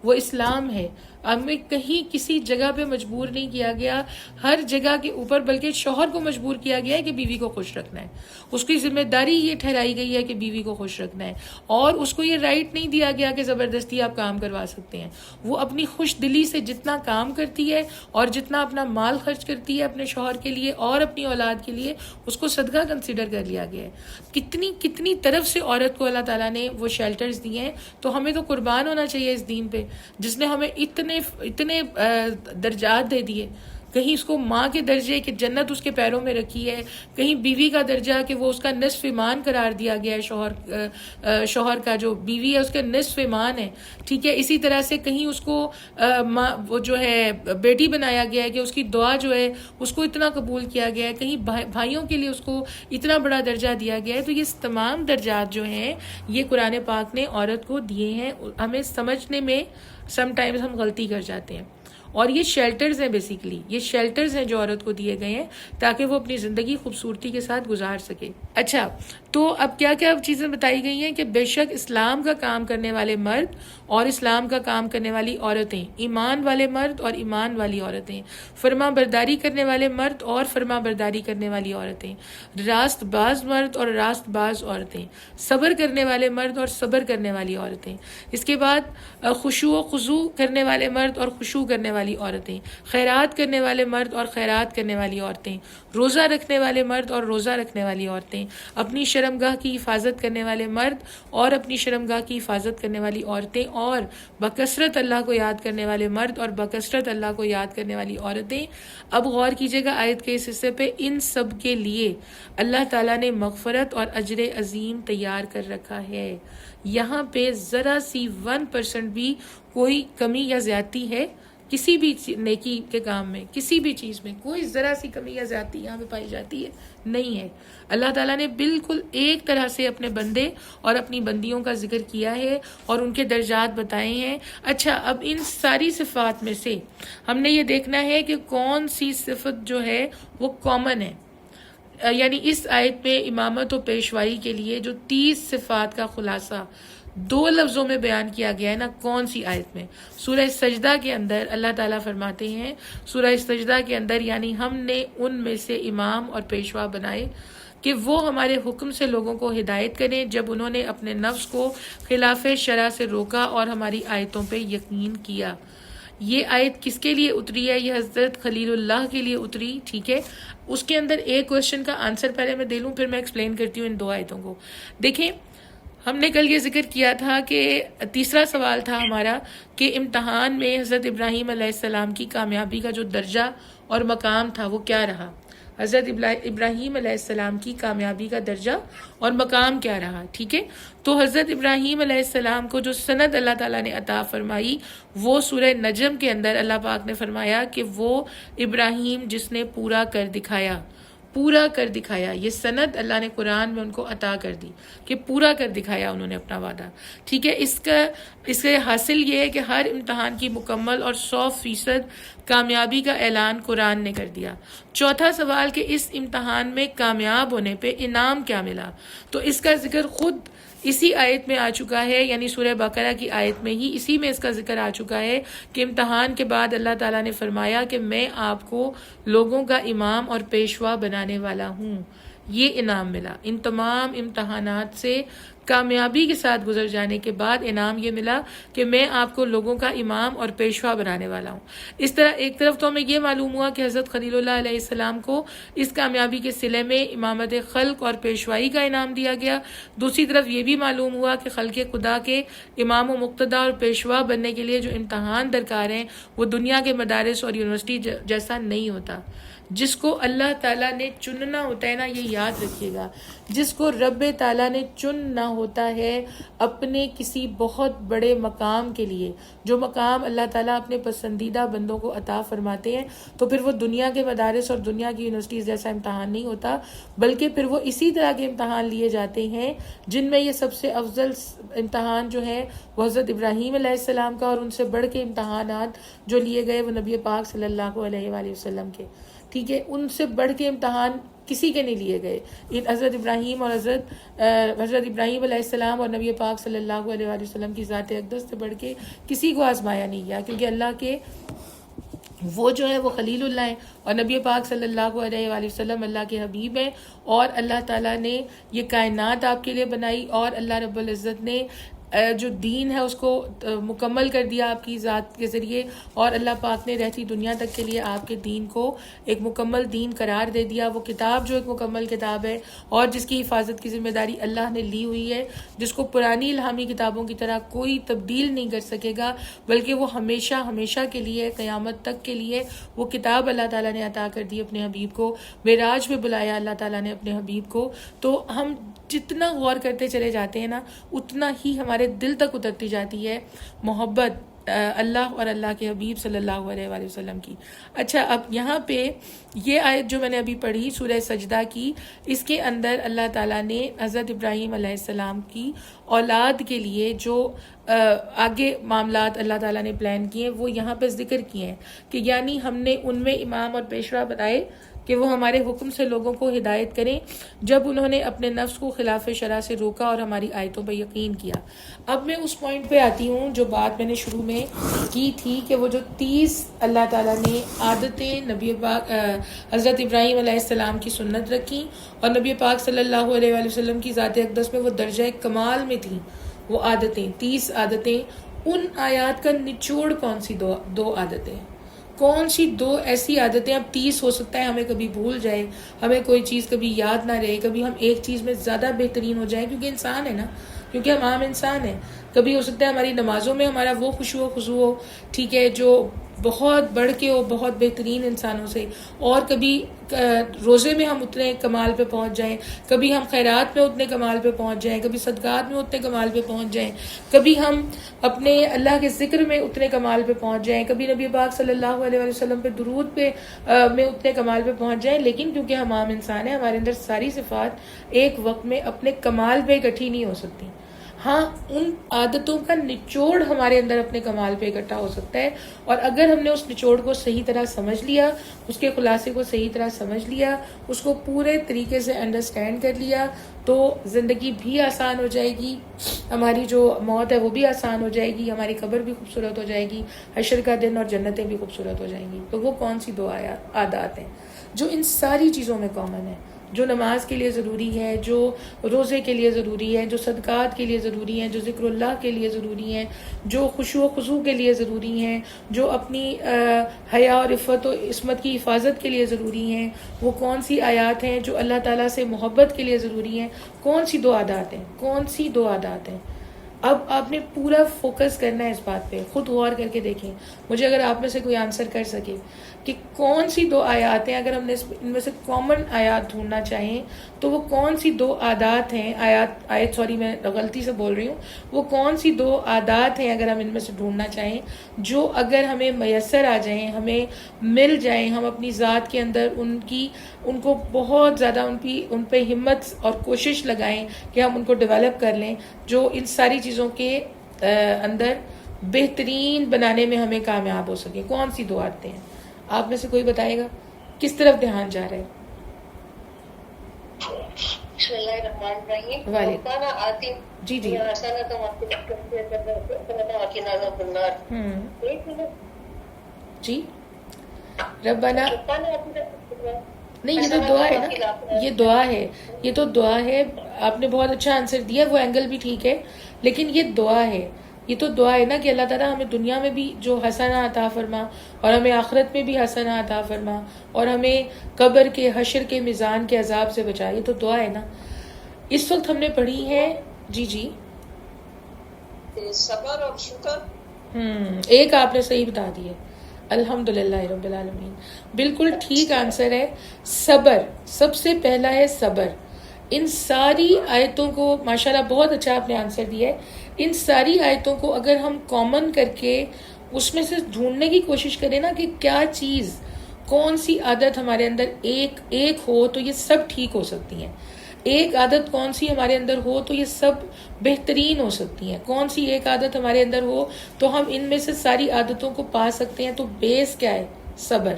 وہ اسلام ہے. ہمیں کہیں کسی جگہ پہ مجبور نہیں کیا گیا, ہر جگہ کے اوپر بلکہ شوہر کو مجبور کیا گیا ہے کہ بیوی کو خوش رکھنا ہے. اس کی ذمہ داری یہ ٹھہرائی گئی ہے کہ بیوی کو خوش رکھنا ہے, اور اس کو یہ رائٹ نہیں دیا گیا کہ زبردستی آپ کام کروا سکتے ہیں. وہ اپنی خوش دلی سے جتنا کام کرتی ہے اور جتنا اپنا مال خرچ کرتی ہے اپنے شوہر کے لیے اور اپنی اولاد کے لیے, اس کو صدقہ کنسیڈر کر لیا گیا ہے. کتنی طرف سے عورت کو اللہ تعالیٰ نے وہ شیلٹرز دیے ہیں. تو ہمیں تو قربان ہونا چاہیے اس دین پہ جس نے ہمیں اتنے درجات دے دیے. کہیں اس کو ماں کے درجے کہ جنت اس کے پیروں میں رکھی ہے, کہیں بیوی کا درجہ کہ وہ اس کا نصف ایمان قرار دیا گیا ہے, شوہر کا جو بیوی ہے اس کا نصف ایمان ہے. ٹھیک ہے, اسی طرح سے کہیں اس کو وہ جو ہے بیٹی بنایا گیا ہے کہ اس کی دعا جو ہے اس کو اتنا قبول کیا گیا ہے, کہیں بھائیوں کے لیے اس کو اتنا بڑا درجہ دیا گیا ہے. تو یہ تمام درجات جو ہیں یہ قرآن پاک نے عورت کو دیے ہیں. ہمیں سمجھنے میں سم ٹائمز ہم غلطی کر جاتے ہیں, اور یہ شیلٹرز ہیں, بیسیکلی یہ شیلٹرز ہیں جو عورت کو دیے گئے ہیں تاکہ وہ اپنی زندگی خوبصورتی کے ساتھ گزار سکے. اچھا, تو اب کیا کیا چیزیں بتائی گئی ہیں کہ بے شک اسلام کا کام کرنے والے مرد اور اسلام کا کام کرنے والی عورتیں, ایمان والے مرد اور ایمان والی عورتیں, فرما برداری کرنے والے مرد اور فرما برداری کرنے والی عورتیں, راست باز مرد اور راست باز عورتیں, صبر کرنے والے مرد اور صبر کرنے والی عورتیں. اس کے بعد خشوع و خضوع کرنے والے مرد اور خشوع کرنے والی عورتیں, خیرات کرنے والے مرد اور خیرات کرنے والی عورتیں, روزہ رکھنے والے مرد اور روزہ رکھنے والی عورتیں, اپنی شرمگاہ کی حفاظت کرنے والے مرد اور اپنی شرمگاہ کی حفاظت کرنے والی عورتیں, اور بکثرت اللہ کو یاد کرنے والے مرد اور بکثرت اللہ کو یاد کرنے والی عورتیں. اب غور کیجیے گا آیت کے اس حصے پہ, ان سب کے لیے اللہ تعالیٰ نے مغفرت اور اجر عظیم تیار کر رکھا ہے. یہاں پہ ذرا سی 1% بھی کوئی کمی یا زیادتی ہے کسی بھی نیکی کے کام میں, کسی بھی چیز میں کوئی ذرا سی کمی یا زیادتی یہاں پہ پائی جاتی ہے نہیں ہے. اللہ تعالیٰ نے بالکل ایک طرح سے اپنے بندے اور اپنی بندیوں کا ذکر کیا ہے اور ان کے درجات بتائے ہیں. اچھا, اب ان ساری صفات میں سے ہم نے یہ دیکھنا ہے کہ کون سی صفت جو ہے وہ کامن ہے. یعنی اس آیت میں امامت و پیشوائی کے لیے جو 30 صفات کا خلاصہ 2 لفظوں میں بیان کیا گیا ہے نا, کون سی آیت میں؟ سورہ سجدہ کے اندر اللہ تعالیٰ فرماتے ہیں, سورہ سجدہ کے اندر, یعنی ہم نے ان میں سے امام اور پیشوا بنائے کہ وہ ہمارے حکم سے لوگوں کو ہدایت کریں جب انہوں نے اپنے نفس کو خلاف شرع سے روکا اور ہماری آیتوں پہ یقین کیا. یہ آیت کس کے لیے اتری ہے؟ یہ حضرت خلیل اللہ کے لیے اتری. ٹھیک ہے, اس کے اندر ایک کوشچن کا آنسر پہلے میں دے لوں, پھر میں ایکسپلین کرتی ہوں ان 2 آیتوں کو. دیکھیں, ہم نے کل یہ ذکر کیا تھا کہ تیسرا سوال تھا ہمارا کہ امتحان میں حضرت ابراہیم علیہ السلام کی کامیابی کا جو درجہ اور مقام تھا وہ کیا رہا. حضرت ابراہیم علیہ السلام کی کامیابی کا درجہ اور مقام کیا رہا. ٹھیک ہے, تو حضرت ابراہیم علیہ السلام کو جو سند اللہ تعالیٰ نے عطا فرمائی وہ سورہ نجم کے اندر اللہ پاک نے فرمایا کہ وہ ابراہیم جس نے پورا کر دکھایا. یہ سند اللہ نے قرآن میں ان کو عطا کر دی کہ پورا کر دکھایا انہوں نے اپنا وعدہ. ٹھیک ہے, اس کے حاصل یہ ہے کہ ہر امتحان کی مکمل اور 100% کامیابی کا اعلان قرآن نے کر دیا. چوتھا سوال کہ اس امتحان میں کامیاب ہونے پہ انعام کیا ملا, تو اس کا ذکر خود اسی آیت میں آ چکا ہے, یعنی سورہ بقرہ کی آیت میں ہی اسی میں اس کا ذکر آ چکا ہے کہ امتحان کے بعد اللہ تعالیٰ نے فرمایا کہ میں آپ کو لوگوں کا امام اور پیشوا بنانے والا ہوں. یہ انعام ملا. ان تمام امتحانات سے کامیابی کے ساتھ گزر جانے کے بعد انعام یہ ملا کہ میں آپ کو لوگوں کا امام اور پیشوا بنانے والا ہوں. اس طرح ایک طرف تو ہمیں یہ معلوم ہوا کہ حضرت خلیل اللہ علیہ السلام کو اس کامیابی کے صلے میں امامت خلق اور پیشوائی کا انعام دیا گیا. دوسری طرف یہ بھی معلوم ہوا کہ خلق خدا کے امام و مقتدا اور پیشوا بننے کے لیے جو امتحان درکار ہیں وہ دنیا کے مدارس اور یونیورسٹی جیسا نہیں ہوتا. جس کو اللہ تعالیٰ نے چننا ہوتا ہے نا, یہ یاد رکھیے گا, جس کو رب تعالیٰ نے چننا ہوتا ہے اپنے کسی بہت بڑے مقام کے لیے, جو مقام اللہ تعالیٰ اپنے پسندیدہ بندوں کو عطا فرماتے ہیں, تو پھر وہ دنیا کے مدارس اور دنیا کی یونیورسٹیز جیسا امتحان نہیں ہوتا, بلکہ پھر وہ اسی طرح کے امتحان لیے جاتے ہیں جن میں یہ سب سے افضل امتحان جو ہے وہ حضرت ابراہیم علیہ السلام کا, اور ان سے بڑھ کے امتحانات جو لیے گئے وہ نبی پاک صلی اللہ علیہ وآلہ وسلم کے. ٹھیک ہے، ان سے بڑھ کے امتحان کسی کے نہیں لیے گئے. حضرت ابراہیم اور حضرت ابراہیم علیہ السلام اور نبی پاک صلی اللہ علیہ وآلہ وسلم کی ذات اقدس سے بڑھ کے کسی کو آزمایا نہیں گیا، کیونکہ اللہ کے وہ جو ہے وہ خلیل اللہ ہیں، اور نبی پاک صلی اللہ علیہ وآلہ وسلم اللہ کے حبیب ہیں، اور اللہ تعالیٰ نے یہ کائنات آپ کے لیے بنائی، اور اللہ رب العزت نے جو دین ہے اس کو مکمل کر دیا آپ کی ذات کے ذریعے، اور اللہ پاک نے رہتی دنیا تک کے لیے آپ کے دین کو ایک مکمل دین قرار دے دیا. وہ کتاب جو ایک مکمل کتاب ہے اور جس کی حفاظت کی ذمہ داری اللہ نے لی ہوئی ہے، جس کو پرانی الہامی کتابوں کی طرح کوئی تبدیل نہیں کر سکے گا، بلکہ وہ ہمیشہ ہمیشہ کے لیے، قیامت تک کے لیے وہ کتاب اللہ تعالیٰ نے عطا کر دی اپنے حبیب کو. معراج میں بلایا اللہ تعالیٰ نے اپنے حبیب کو. تو ہم جتنا غور کرتے چلے جاتے ہیں نا، اتنا ہی ہمارے دل تک اترتی جاتی ہے محبت اللہ اور اللہ کے حبیب صلی اللہ علیہ وآلہ وسلم کی. اچھا، اب یہاں پہ یہ آیت جو میں نے ابھی پڑھی سورہ سجدہ کی، اس کے اندر اللہ تعالیٰ نے حضرت ابراہیم علیہ السلام کی اولاد کے لیے جو آگے معاملات اللہ تعالیٰ نے پلان کیے وہ یہاں پہ ذکر کیے ہیں، کہ یعنی ہم نے ان میں امام اور پیشوا بنائے کہ وہ ہمارے حکم سے لوگوں کو ہدایت کریں جب انہوں نے اپنے نفس کو خلاف شرع سے روکا اور ہماری آیتوں پر یقین کیا. اب میں اس پوائنٹ پہ آتی ہوں جو بات میں نے شروع میں کی تھی، کہ وہ جو 30 اللہ تعالیٰ نے عادتیں نبی پاک حضرت ابراہیم علیہ السلام کی سنت رکھی، اور نبی پاک صلی اللہ علیہ وآلہ وسلم کی ذات اقدس میں وہ درجہ کمال میں تھیں وہ عادتیں، 30 عادتیں. ان آیات کا نچوڑ کون سی دو عادتیں، کون سی دو ایسی عادتیں؟ اب 30 ہو سکتا ہے ہمیں کبھی بھول جائے، ہمیں کوئی چیز کبھی یاد نہ رہے، کبھی ہم ایک چیز میں زیادہ بہترین ہو جائیں، کیونکہ انسان ہے نا، کیونکہ ہم عام انسان ہیں. کبھی ہو سکتا ہے ہماری نمازوں میں ہمارا وہ خشوع و خضوع ہو، ٹھیک ہے، جو بہت بڑھ کے ہو بہت بہترین انسانوں سے، اور کبھی روزے میں ہم اتنے کمال پہ پہنچ جائیں، کبھی ہم خیرات میں اتنے کمال پہ پہنچ جائیں، کبھی صدقات میں اتنے کمال پہ پہنچ جائیں، کبھی ہم اپنے اللہ کے ذکر میں اتنے کمال پہ پہنچ جائیں، کبھی نبی پاک صلی اللہ علیہ وسلم پہ درود پہ میں اتنے کمال پہ پہنچ جائیں. لیکن کیونکہ ہم عام انسان ہیں، ہمارے اندر ساری صفات ایک وقت میں اپنے کمال پہ اکٹھی نہیں ہو سکتی. ہاں، ان عادتوں کا نچوڑ ہمارے اندر اپنے کمال پہ اکٹھا ہو سکتا ہے، اور اگر ہم نے اس نچوڑ کو صحیح طرح سمجھ لیا، اس کے خلاصے کو صحیح طرح سمجھ لیا، اس کو پورے طریقے سے انڈرسٹینڈ کر لیا، تو زندگی بھی آسان ہو جائے گی، ہماری جو موت ہے وہ بھی آسان ہو جائے گی، ہماری قبر بھی خوبصورت ہو جائے گی، حشر کا دن اور جنتیں بھی خوبصورت ہو جائیں گی. تو وہ کون سی 2 عادات ہیں جو ان ساری چیزوں میں کامن ہے، جو نماز کے لیے ضروری ہے، جو روزے کے لیے ضروری ہے، جو صدقات کے لیے ضروری ہیں، جو ذکر اللہ کے لیے ضروری ہیں، جو خشوع و خضوع کے لیے ضروری ہیں، جو اپنی حیا اور عفت و عصمت کی حفاظت کے لیے ضروری ہیں؟ وہ کون سی آیات ہیں جو اللہ تعالیٰ سے محبت کے لیے ضروری ہیں؟ کون سی 2 عادات ہیں؟ کون سی 2 عادات ہیں؟ اب آپ نے پورا فوکس کرنا ہے اس بات پہ، خود غور کر کے دیکھیں. مجھے اگر آپ میں سے کوئی آنسر کر سکے کہ کون سی 2 آیات ہیں، اگر ہم نے ان میں سے کامن آیات ڈھونڈنا چاہیں تو وہ کون سی 2 عادات ہیں، آیت سوری میں غلطی سے بول رہی ہوں، وہ کون سی 2 عادات ہیں اگر ہم ان میں سے ڈھونڈنا چاہیں، جو اگر ہمیں میسر آ جائیں، ہمیں مل جائیں، ہم اپنی ذات کے اندر ان کو بہت زیادہ ان پہ ہمت اور کوشش لگائیں کہ ہم ان کو ڈیولپ کر لیں، جو ان ساری چیزوں کے اندر بہترین بنانے میں ہمیں کامیاب ہو سکے. کون سی 2 عادتیں ہیں؟ آپ میں سے کوئی بتائے گا؟ کس طرف دھیان جا رہا ہے؟ بسم اللہ الرحمن الرحیم. وعلیکم جی جی ربنا نہیں، یہ تو دعا ہے نا، یہ دعا ہے، یہ تو دعا ہے. آپ نے بہت اچھا آنسر دیا، وہ اینگل بھی ٹھیک ہے، لیکن یہ دعا ہے، یہ تو دعا ہے نا کہ اللہ تعالیٰ ہمیں دنیا میں بھی جو حسنہ عطا فرما، اور ہمیں آخرت میں بھی حسنہ عطا فرما، اور ہمیں قبر کے حشر کے میزان کے عذاب سے بچا. یہ تو دعا ہے نا. اس وقت ہم نے پڑھی ہے جی صبر اور شکر. ایک آپ نے صحیح بتا دی ہے، الحمدللہ رب العالمین، بالکل ٹھیک آنسر ہے. صبر سب سے پہلا ہے، صبر. ان ساری آیتوں کو ماشاءاللہ بہت اچھا آپ نے آنسر دیا ہے. ان ساری آیتوں کو اگر ہم کامن کر کے اس میں سے ڈھونڈنے کی کوشش کریں نا کہ کیا چیز، کون سی عادت ہمارے اندر ایک ہو تو یہ سب ٹھیک ہو سکتی ہیں. ایک عادت کون سی ہمارے اندر ہو تو یہ سب بہترین ہو سکتی ہیں. کون سی ایک عادت ہمارے اندر ہو تو ہم ان میں سے ساری عادتوں کو پا سکتے ہیں. تو بیس کیا ہے؟ صبر.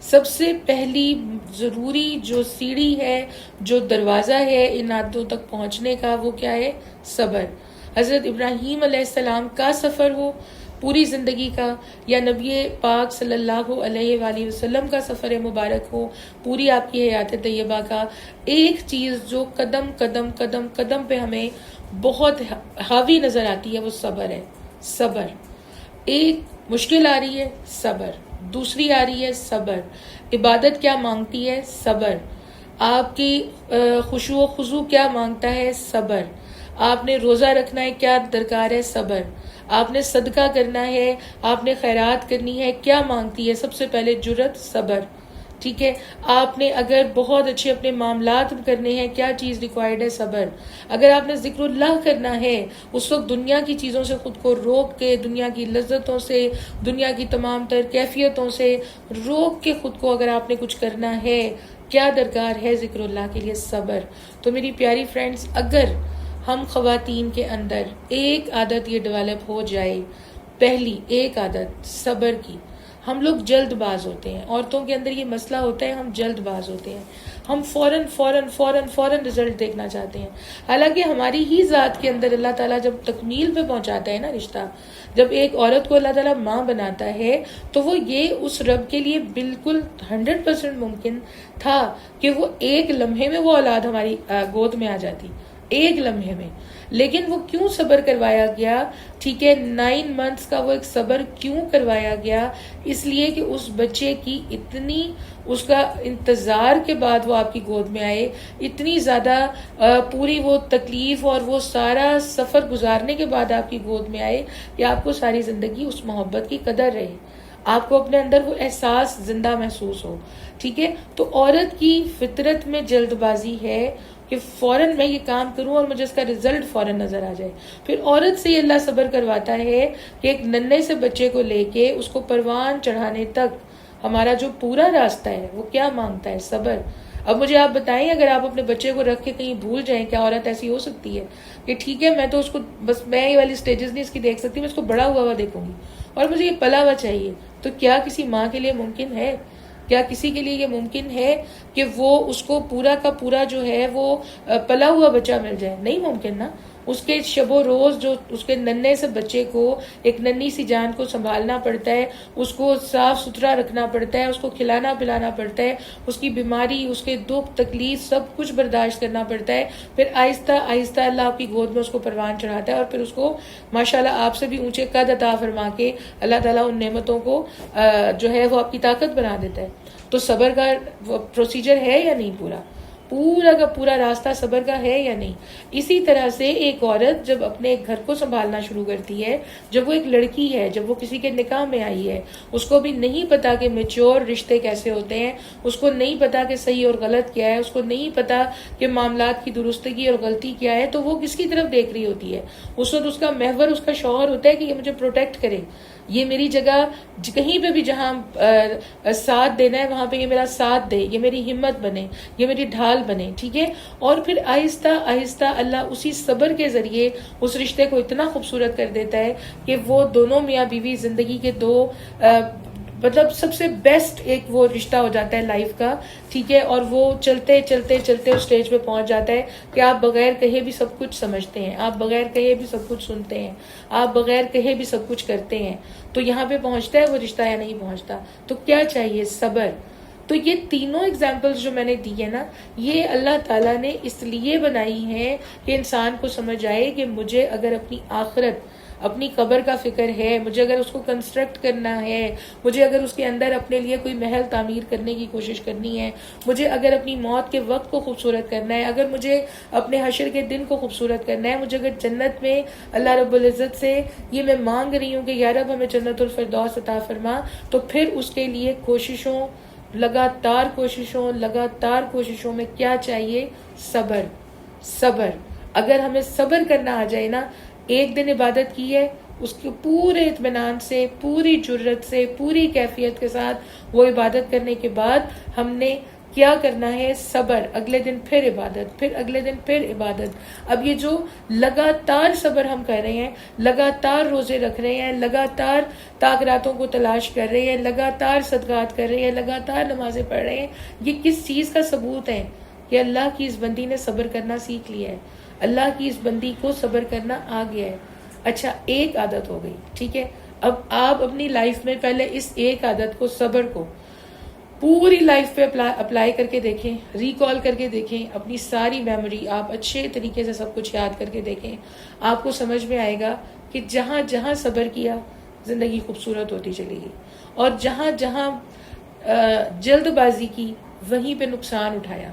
سب سے پہلی ضروری جو سیڑھی ہے، جو دروازہ ہے ان عادتوں تک پہنچنے کا، وہ کیا ہے؟ صبر۔ حضرت ابراہیم علیہ السلام کا سفر ہو پوری زندگی کا، یا نبی پاک صلی اللہ علیہ وآلہ وسلم کا سفر مبارک ہو پوری آپ کی حیات طیبہ کا، ایک چیز جو قدم قدم قدم قدم پہ ہمیں بہت حاوی نظر آتی ہے وہ صبر ہے۔ صبر، ایک مشکل آ رہی ہے، صبر، دوسری آ رہی ہے، صبر، عبادت کیا مانگتی ہے، صبر، آپ کی خشوع و خضوع کیا مانگتا ہے، صبر، آپ نے روزہ رکھنا ہے کیا درکار ہے، صبر، آپ نے صدقہ کرنا ہے، آپ نے خیرات کرنی ہے، کیا مانگتی ہے سب سے پہلے؟ جرت، صبر، ٹھیک ہے۔ آپ نے اگر بہت اچھے اپنے معاملات کرنے ہیں، کیا چیز ریکوائرڈ ہے؟ صبر۔ اگر آپ نے ذکر اللہ کرنا ہے، اس وقت دنیا کی چیزوں سے خود کو روک کے، دنیا کی لذتوں سے، دنیا کی تمام تر کیفیتوں سے روک کے خود کو اگر آپ نے کچھ کرنا ہے، کیا درکار ہے ذکر اللہ کے لیے؟ صبر۔ تو میری پیاری فرینڈز، اگر ہم خواتین کے اندر ایک عادت یہ ڈیولپ ہو جائے، پہلی ایک عادت صبر کی، ہم لوگ جلد باز ہوتے ہیں، عورتوں کے اندر یہ مسئلہ ہوتا ہے، ہم جلد باز ہوتے ہیں، ہم فوراً رزلٹ دیکھنا چاہتے ہیں، حالانکہ ہماری ہی ذات کے اندر اللہ تعالیٰ جب تکمیل پہ پہنچاتا ہے نا رشتہ، جب ایک عورت کو اللہ تعالیٰ ماں بناتا ہے تو وہ یہ اس رب کے لیے بالکل 100% ممکن تھا کہ وہ ایک لمحے میں وہ اولاد ہماری گود میں آ جاتی، ایک لمحے میں، لیکن وہ کیوں صبر کروایا گیا؟ ٹھیک ہے، 9 months کا وہ ایک صبر کیوں کروایا گیا؟ اس لیے کہ اس بچے کی اتنی، اس کا انتظار کے بعد وہ آپ کی گود میں آئے، اتنی زیادہ پوری وہ تکلیف اور وہ سارا سفر گزارنے کے بعد آپ کی گود میں آئے کہ آپ کو ساری زندگی اس محبت کی قدر رہے، آپ کو اپنے اندر وہ احساس زندہ محسوس ہو، ٹھیک ہے۔ تو عورت کی فطرت میں جلد بازی ہے کہ فوراً میں یہ کام کروں اور مجھے اس کا رزلٹ فوراً نظر آ جائے۔ پھر عورت سے یہ اللہ صبر کرواتا ہے کہ ایک ننھے سے بچے کو لے کے اس کو پروان چڑھانے تک ہمارا جو پورا راستہ ہے وہ کیا مانگتا ہے؟ صبر۔ اب مجھے آپ بتائیں، اگر آپ اپنے بچے کو رکھ کے کہیں بھول جائیں، کیا عورت ایسی ہو سکتی ہے کہ ٹھیک ہے میں تو اس کو بس، میں یہ والی سٹیجز نہیں اس کی دیکھ سکتی، میں اس کو بڑا ہوا دیکھوں گی اور مجھے یہ پلا ہوا چاہیے؟ تو کیا کسی ماں کے لیے ممکن ہے؟ کیا کسی کے لیے یہ ممکن ہے کہ وہ اس کو پورا کا پورا جو ہے وہ پلا ہوا بچہ مل جائے؟ نہیں ممکن نا۔ اس کے شب و روز جو اس کے ننھے سے بچے کو، ایک ننھی سی جان کو سنبھالنا پڑتا ہے، اس کو صاف ستھرا رکھنا پڑتا ہے، اس کو کھلانا پلانا پڑتا ہے، اس کی بیماری، اس کے دکھ تکلیف سب کچھ برداشت کرنا پڑتا ہے، پھر آہستہ آہستہ اللہ آپ کی گود میں اس کو پروان چڑھاتا ہے اور پھر اس کو ماشاءاللہ آپ سے بھی اونچے قد عطا فرما کے اللہ تعالیٰ ان نعمتوں کو جو ہے وہ آپ کی طاقت بنا دیتا ہے۔ تو صبر کا پروسیجر ہے یا نہیں؟ پورا کا پورا راستہ صبر کا ہے یا نہیں؟ اسی طرح سے ایک عورت جب اپنے گھر کو سنبھالنا شروع کرتی ہے، جب وہ ایک لڑکی ہے، جب وہ کسی کے نکاح میں آئی ہے، اس کو بھی نہیں پتا کہ میچور رشتے کیسے ہوتے ہیں، اس کو نہیں پتا کہ صحیح اور غلط کیا ہے، اس کو نہیں پتا کہ معاملات کی درستگی اور غلطی کیا ہے، تو وہ کس کی طرف دیکھ رہی ہوتی ہے؟ اس وقت اس کا محور، اس کا شوہر ہوتا ہے کہ یہ مجھے پروٹیکٹ کرے، یہ میری جگہ کہیں پہ بھی جہاں ساتھ دینا ہے وہاں پہ یہ میرا ساتھ دے، یہ میری ہمت بنے، یہ میری ڈھال بنے، ٹھیک ہے۔ اور پھر آہستہ آہستہ اللہ اسی صبر کے ذریعے اس رشتے کو اتنا خوبصورت کر دیتا ہے کہ وہ دونوں میاں بیوی زندگی کے دو مطلب سب سے بیسٹ ایک وہ رشتہ ہو جاتا ہے لائف کا، ٹھیک ہے۔ اور وہ چلتے چلتے چلتے اس سٹیج پہ پہنچ جاتا ہے کہ آپ بغیر کہے بھی سب کچھ سمجھتے ہیں، آپ بغیر کہے بھی سب کچھ سنتے ہیں، آپ بغیر کہے بھی سب کچھ کرتے ہیں۔ تو یہاں پہ پہنچتا ہے وہ رشتہ یا نہیں پہنچتا؟ تو کیا چاہیے؟ صبر۔ تو یہ تینوں ایگزامپلز جو میں نے دی ہے نا، یہ اللہ تعالیٰ نے اس لیے بنائی ہیں کہ انسان کو سمجھ آئے کہ مجھے اگر اپنی آخرت، اپنی قبر کا فکر ہے، مجھے اگر اس کو کنسٹرکٹ کرنا ہے، مجھے اگر اس کے اندر اپنے لیے کوئی محل تعمیر کرنے کی کوشش کرنی ہے، مجھے اگر اپنی موت کے وقت کو خوبصورت کرنا ہے، اگر مجھے اپنے حشر کے دن کو خوبصورت کرنا ہے، مجھے اگر جنت میں اللہ رب العزت سے یہ میں مانگ رہی ہوں کہ یا رب ہمیں جنت الفردوس عطا فرما، تو پھر اس کے لیے کوششوں، لگاتار کوششوں میں کیا چاہیے؟ صبر۔ صبر۔ اگر ہمیں صبر کرنا آ جائے نا، ایک دن عبادت کی ہے، اس کے پورے اطمینان سے، پوری جرت سے، پوری کیفیت کے ساتھ وہ عبادت کرنے کے بعد ہم نے کیا کرنا ہے؟ صبر، اگلے دن پھر عبادت، پھر اگلے دن پھر عبادت. اب یہ جو لگاتار صبر ہم کر رہے ہیں، لگاتار روزے رکھ رہے ہیں، لگاتار طاقتوں کو تلاش کر رہے ہیں، لگاتار صدقات کر رہے ہیں، لگاتار نمازیں پڑھ رہے ہیں، یہ کس چیز کا ثبوت ہے؟ کہ اللہ کی اس بندی نے صبر کرنا سیکھ لیا ہے، اللہ کی اس بندی کو صبر کرنا آ گیا ہے. اچھا، ایک عادت ہو گئی، ٹھیک ہے. اب آپ اپنی لائف میں پہلے اس ایک عادت کو، صبر کو، پوری لائف پہ اپلائی کر کے دیکھیں، ریکال کر کے دیکھیں، اپنی ساری میموری آپ اچھے طریقے سے سب کچھ یاد کر کے دیکھیں. آپ کو سمجھ میں آئے گا کہ جہاں جہاں صبر کیا زندگی خوبصورت ہوتی چلی گئی، اور جہاں جہاں جلد بازی کی وہیں پہ نقصان اٹھایا.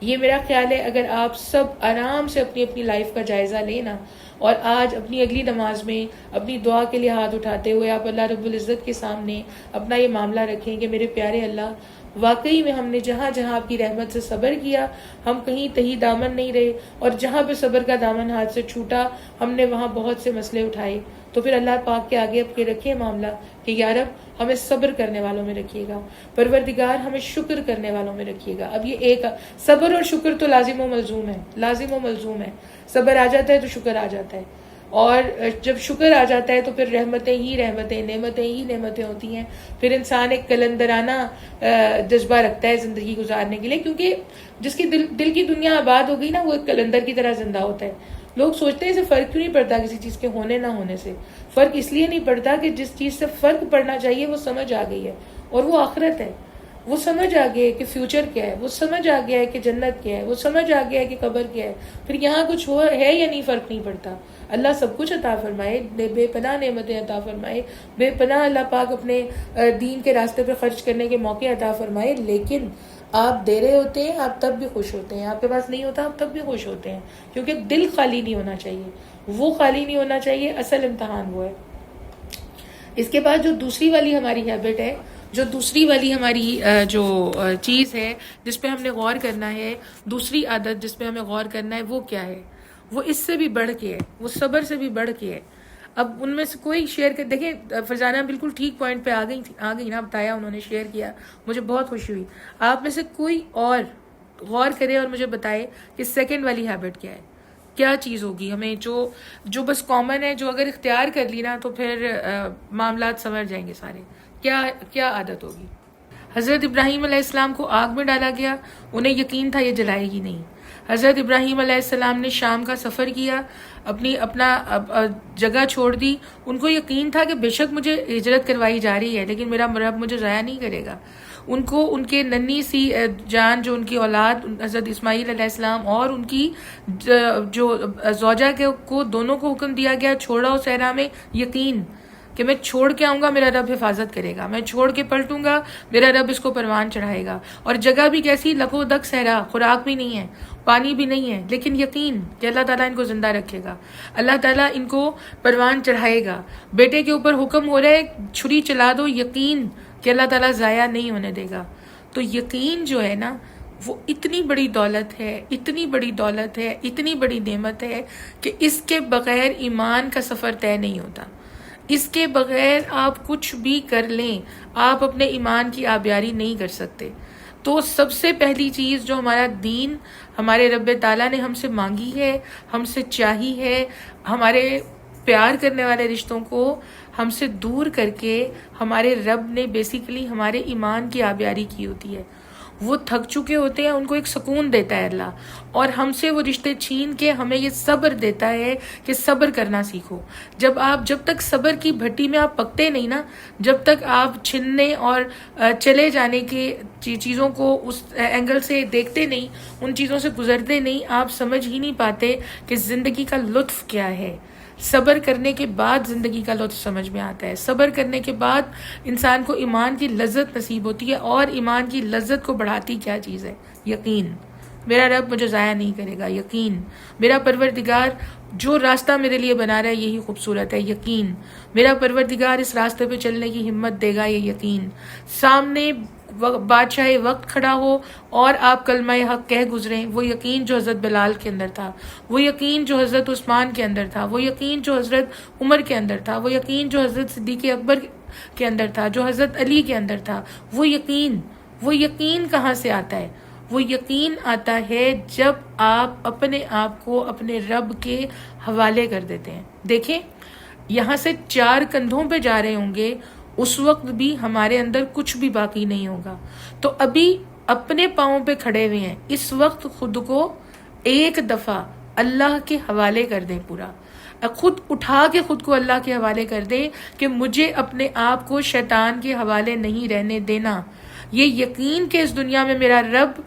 یہ میرا خیال ہے اگر آپ سب آرام سے اپنی اپنی لائف کا جائزہ لینا، اور آج اپنی اگلی نماز میں اپنی دعا کے لیے ہاتھ اٹھاتے ہوئے آپ اللہ رب العزت کے سامنے اپنا یہ معاملہ رکھیں کہ میرے پیارے اللہ، واقعی میں ہم نے جہاں جہاں آپ کی رحمت سے صبر کیا، ہم کہیں تہی دامن نہیں رہے، اور جہاں پہ صبر کا دامن ہاتھ سے چھوٹا ہم نے وہاں بہت سے مسئلے اٹھائے. تو پھر اللہ پاک کے آگے اب کے رکھے معاملہ کہ یا رب ہمیں صبر کرنے والوں میں رکھیے گا، پروردگار ہمیں شکر کرنے والوں میں رکھیے گا. اب یہ ایک صبر اور شکر تو لازم و ملزوم ہے، لازم و ملزوم ہے. صبر آ جاتا ہے تو شکر آ جاتا ہے، اور جب شکر آ جاتا ہے تو پھر رحمتیں ہی رحمتیں، نعمتیں ہی نعمتیں ہوتی ہیں. پھر انسان ایک کلندرانہ جذبہ رکھتا ہے زندگی گزارنے کے لیے، کیونکہ جس کی دل کی دنیا آباد ہو گئی نا، وہ ایک کلندر کی طرح زندہ ہوتا ہے. لوگ سوچتے ہیں اسے فرق کیوں نہیں پڑتا کسی چیز کے ہونے نہ ہونے سے. فرق اس لیے نہیں پڑتا کہ جس چیز سے فرق پڑنا چاہیے وہ سمجھ آ گئی ہے، اور وہ آخرت ہے. وہ سمجھ آ گیا ہے کہ فیوچر کیا ہے، وہ سمجھ آ گیا ہے کہ جنت کیا ہے، وہ سمجھ آ گیا ہے کہ قبر کیا ہے. پھر یہاں کچھ ہوا ہے یا نہیں، فرق نہیں پڑتا. اللہ سب کچھ عطا فرمائے، بے پناہ نعمتیں عطا فرمائے، بے پناہ اللہ پاک اپنے دین کے راستے پہ خرچ کرنے کے موقع عطا فرمائے. لیکن آپ دے رہے ہوتے ہیں، آپ تب بھی خوش ہوتے ہیں. آپ کے پاس نہیں ہوتا، آپ تب بھی خوش ہوتے ہیں، کیونکہ دل خالی نہیں ہونا چاہیے، وہ خالی نہیں ہونا چاہیے. اصل امتحان وہ ہے. اس کے بعد جو دوسری والی ہماری ہیبٹ ہے، جو دوسری والی ہماری جو چیز ہے جس پہ ہم نے غور کرنا ہے، دوسری عادت جس پہ ہمیں غور کرنا ہے، وہ کیا ہے؟ وہ اس سے بھی بڑھ کے ہے، وہ صبر سے بھی بڑھ کے ہے. اب ان میں سے کوئی شیئر کر دیکھیں. فرزانہ بالکل ٹھیک پوائنٹ پہ آ گئی نا، بتایا انہوں نے، شیئر کیا، مجھے بہت خوشی ہوئی. آپ میں سے کوئی اور غور کرے اور مجھے بتائے کہ سیکنڈ والی ہیبٹ کیا ہے، کیا چیز ہوگی ہمیں جو بس کامن ہے، جو اگر اختیار کر لی نا تو پھر معاملات سنور جائیں گے سارے. کیا عادت ہوگی؟ حضرت ابراہیم علیہ السلام کو آگ میں ڈالا گیا، انہیں یقین تھا یہ جلائے گی نہیں. حضرت ابراہیم علیہ السلام نے شام کا سفر کیا، اپنا جگہ چھوڑ دی. ان کو یقین تھا کہ بے شک مجھے ہجرت کروائی جا رہی ہے لیکن میرا رب مجھے ضائع نہیں کرے گا. ان کو ان کے ننھی سی جان، جو ان کی اولاد حضرت اسماعیل علیہ السلام اور ان کی جو زوجہ کو دونوں کو حکم دیا گیا چھوڑو صحرا میں، یقین کہ میں چھوڑ کے آؤں گا، میرا رب حفاظت کرے گا، میں چھوڑ کے پلٹوں گا، میرا رب اس کو پروان چڑھائے گا. اور جگہ بھی کیسی، لکو دک صحرا، خوراک بھی نہیں ہے، پانی بھی نہیں ہے، لیکن یقین کہ اللہ تعالیٰ ان کو زندہ رکھے گا، اللہ تعالیٰ ان کو پروان چڑھائے گا. بیٹے کے اوپر حکم ہو رہا ہے چھری چلا دو، یقین کہ اللہ تعالیٰ ضائع نہیں ہونے دے گا. تو یقین جو ہے نا، وہ اتنی بڑی دولت ہے، اتنی بڑی دولت ہے، اتنی بڑی نعمت ہے کہ اس کے بغیر ایمان کا سفر طے نہیں ہوتا. اس کے بغیر آپ کچھ بھی کر لیں، آپ اپنے ایمان کی آبیاری نہیں کر سکتے. تو سب سے پہلی چیز جو ہمارا دین، ہمارے رب تعالیٰ نے ہم سے مانگی ہے، ہم سے چاہی ہے، ہمارے پیار کرنے والے رشتوں کو ہم سے دور کر کے ہمارے رب نے بیسیکلی ہمارے ایمان کی آبیاری کی ہوتی ہے. وہ تھک چکے ہوتے ہیں، ان کو ایک سکون دیتا ہے اللہ، اور ہم سے وہ رشتے چھین کے ہمیں یہ صبر دیتا ہے کہ صبر کرنا سیکھو. جب تک صبر کی بھٹی میں آپ پکتے نہیں نا، جب تک آپ چھننے اور چلے جانے کے چیزوں کو اس اینگل سے دیکھتے نہیں، ان چیزوں سے گزرتے نہیں، آپ سمجھ ہی نہیں پاتے کہ زندگی کا لطف کیا ہے. صبر کرنے کے بعد زندگی کا لطف سمجھ میں آتا ہے. صبر کرنے کے بعد انسان کو ایمان کی لذت نصیب ہوتی ہے، اور ایمان کی لذت کو بڑھاتی کیا چیز ہے؟ یقین. میرا رب مجھے ضائع نہیں کرے گا، یقین. میرا پروردگار جو راستہ میرے لیے بنا رہا ہے یہی خوبصورت ہے، یقین. میرا پروردگار اس راستے پہ چلنے کی ہمت دے گا، یہ یقین. سامنے بادشاہ وقت کھڑا ہو اور آپ کلمہ حق کہہ گزریں، وہ یقین جو حضرت بلال کے اندر تھا، وہ یقین جو حضرت عثمان کے اندر تھا، وہ یقین جو حضرت عمر کے اندر تھا، وہ یقین جو حضرت صدیق اکبر کے اندر تھا، جو حضرت علی کے اندر تھا، وہ یقین وہ یقین کہاں سے آتا ہے؟ وہ یقین آتا ہے جب آپ اپنے آپ کو اپنے رب کے حوالے کر دیتے ہیں. دیکھیں یہاں سے 4 کندھوں پہ جا رہے ہوں گے، اس وقت بھی ہمارے اندر کچھ بھی باقی نہیں ہوگا. تو ابھی اپنے پاؤں پہ کھڑے ہوئے ہیں، اس وقت خود کو ایک دفعہ اللہ کے حوالے کر دیں. پورا خود اٹھا کے خود کو اللہ کے حوالے کر دیں کہ مجھے اپنے آپ کو شیطان کے حوالے نہیں رہنے دینا. یہ یقین کہ اس دنیا میں میرا رب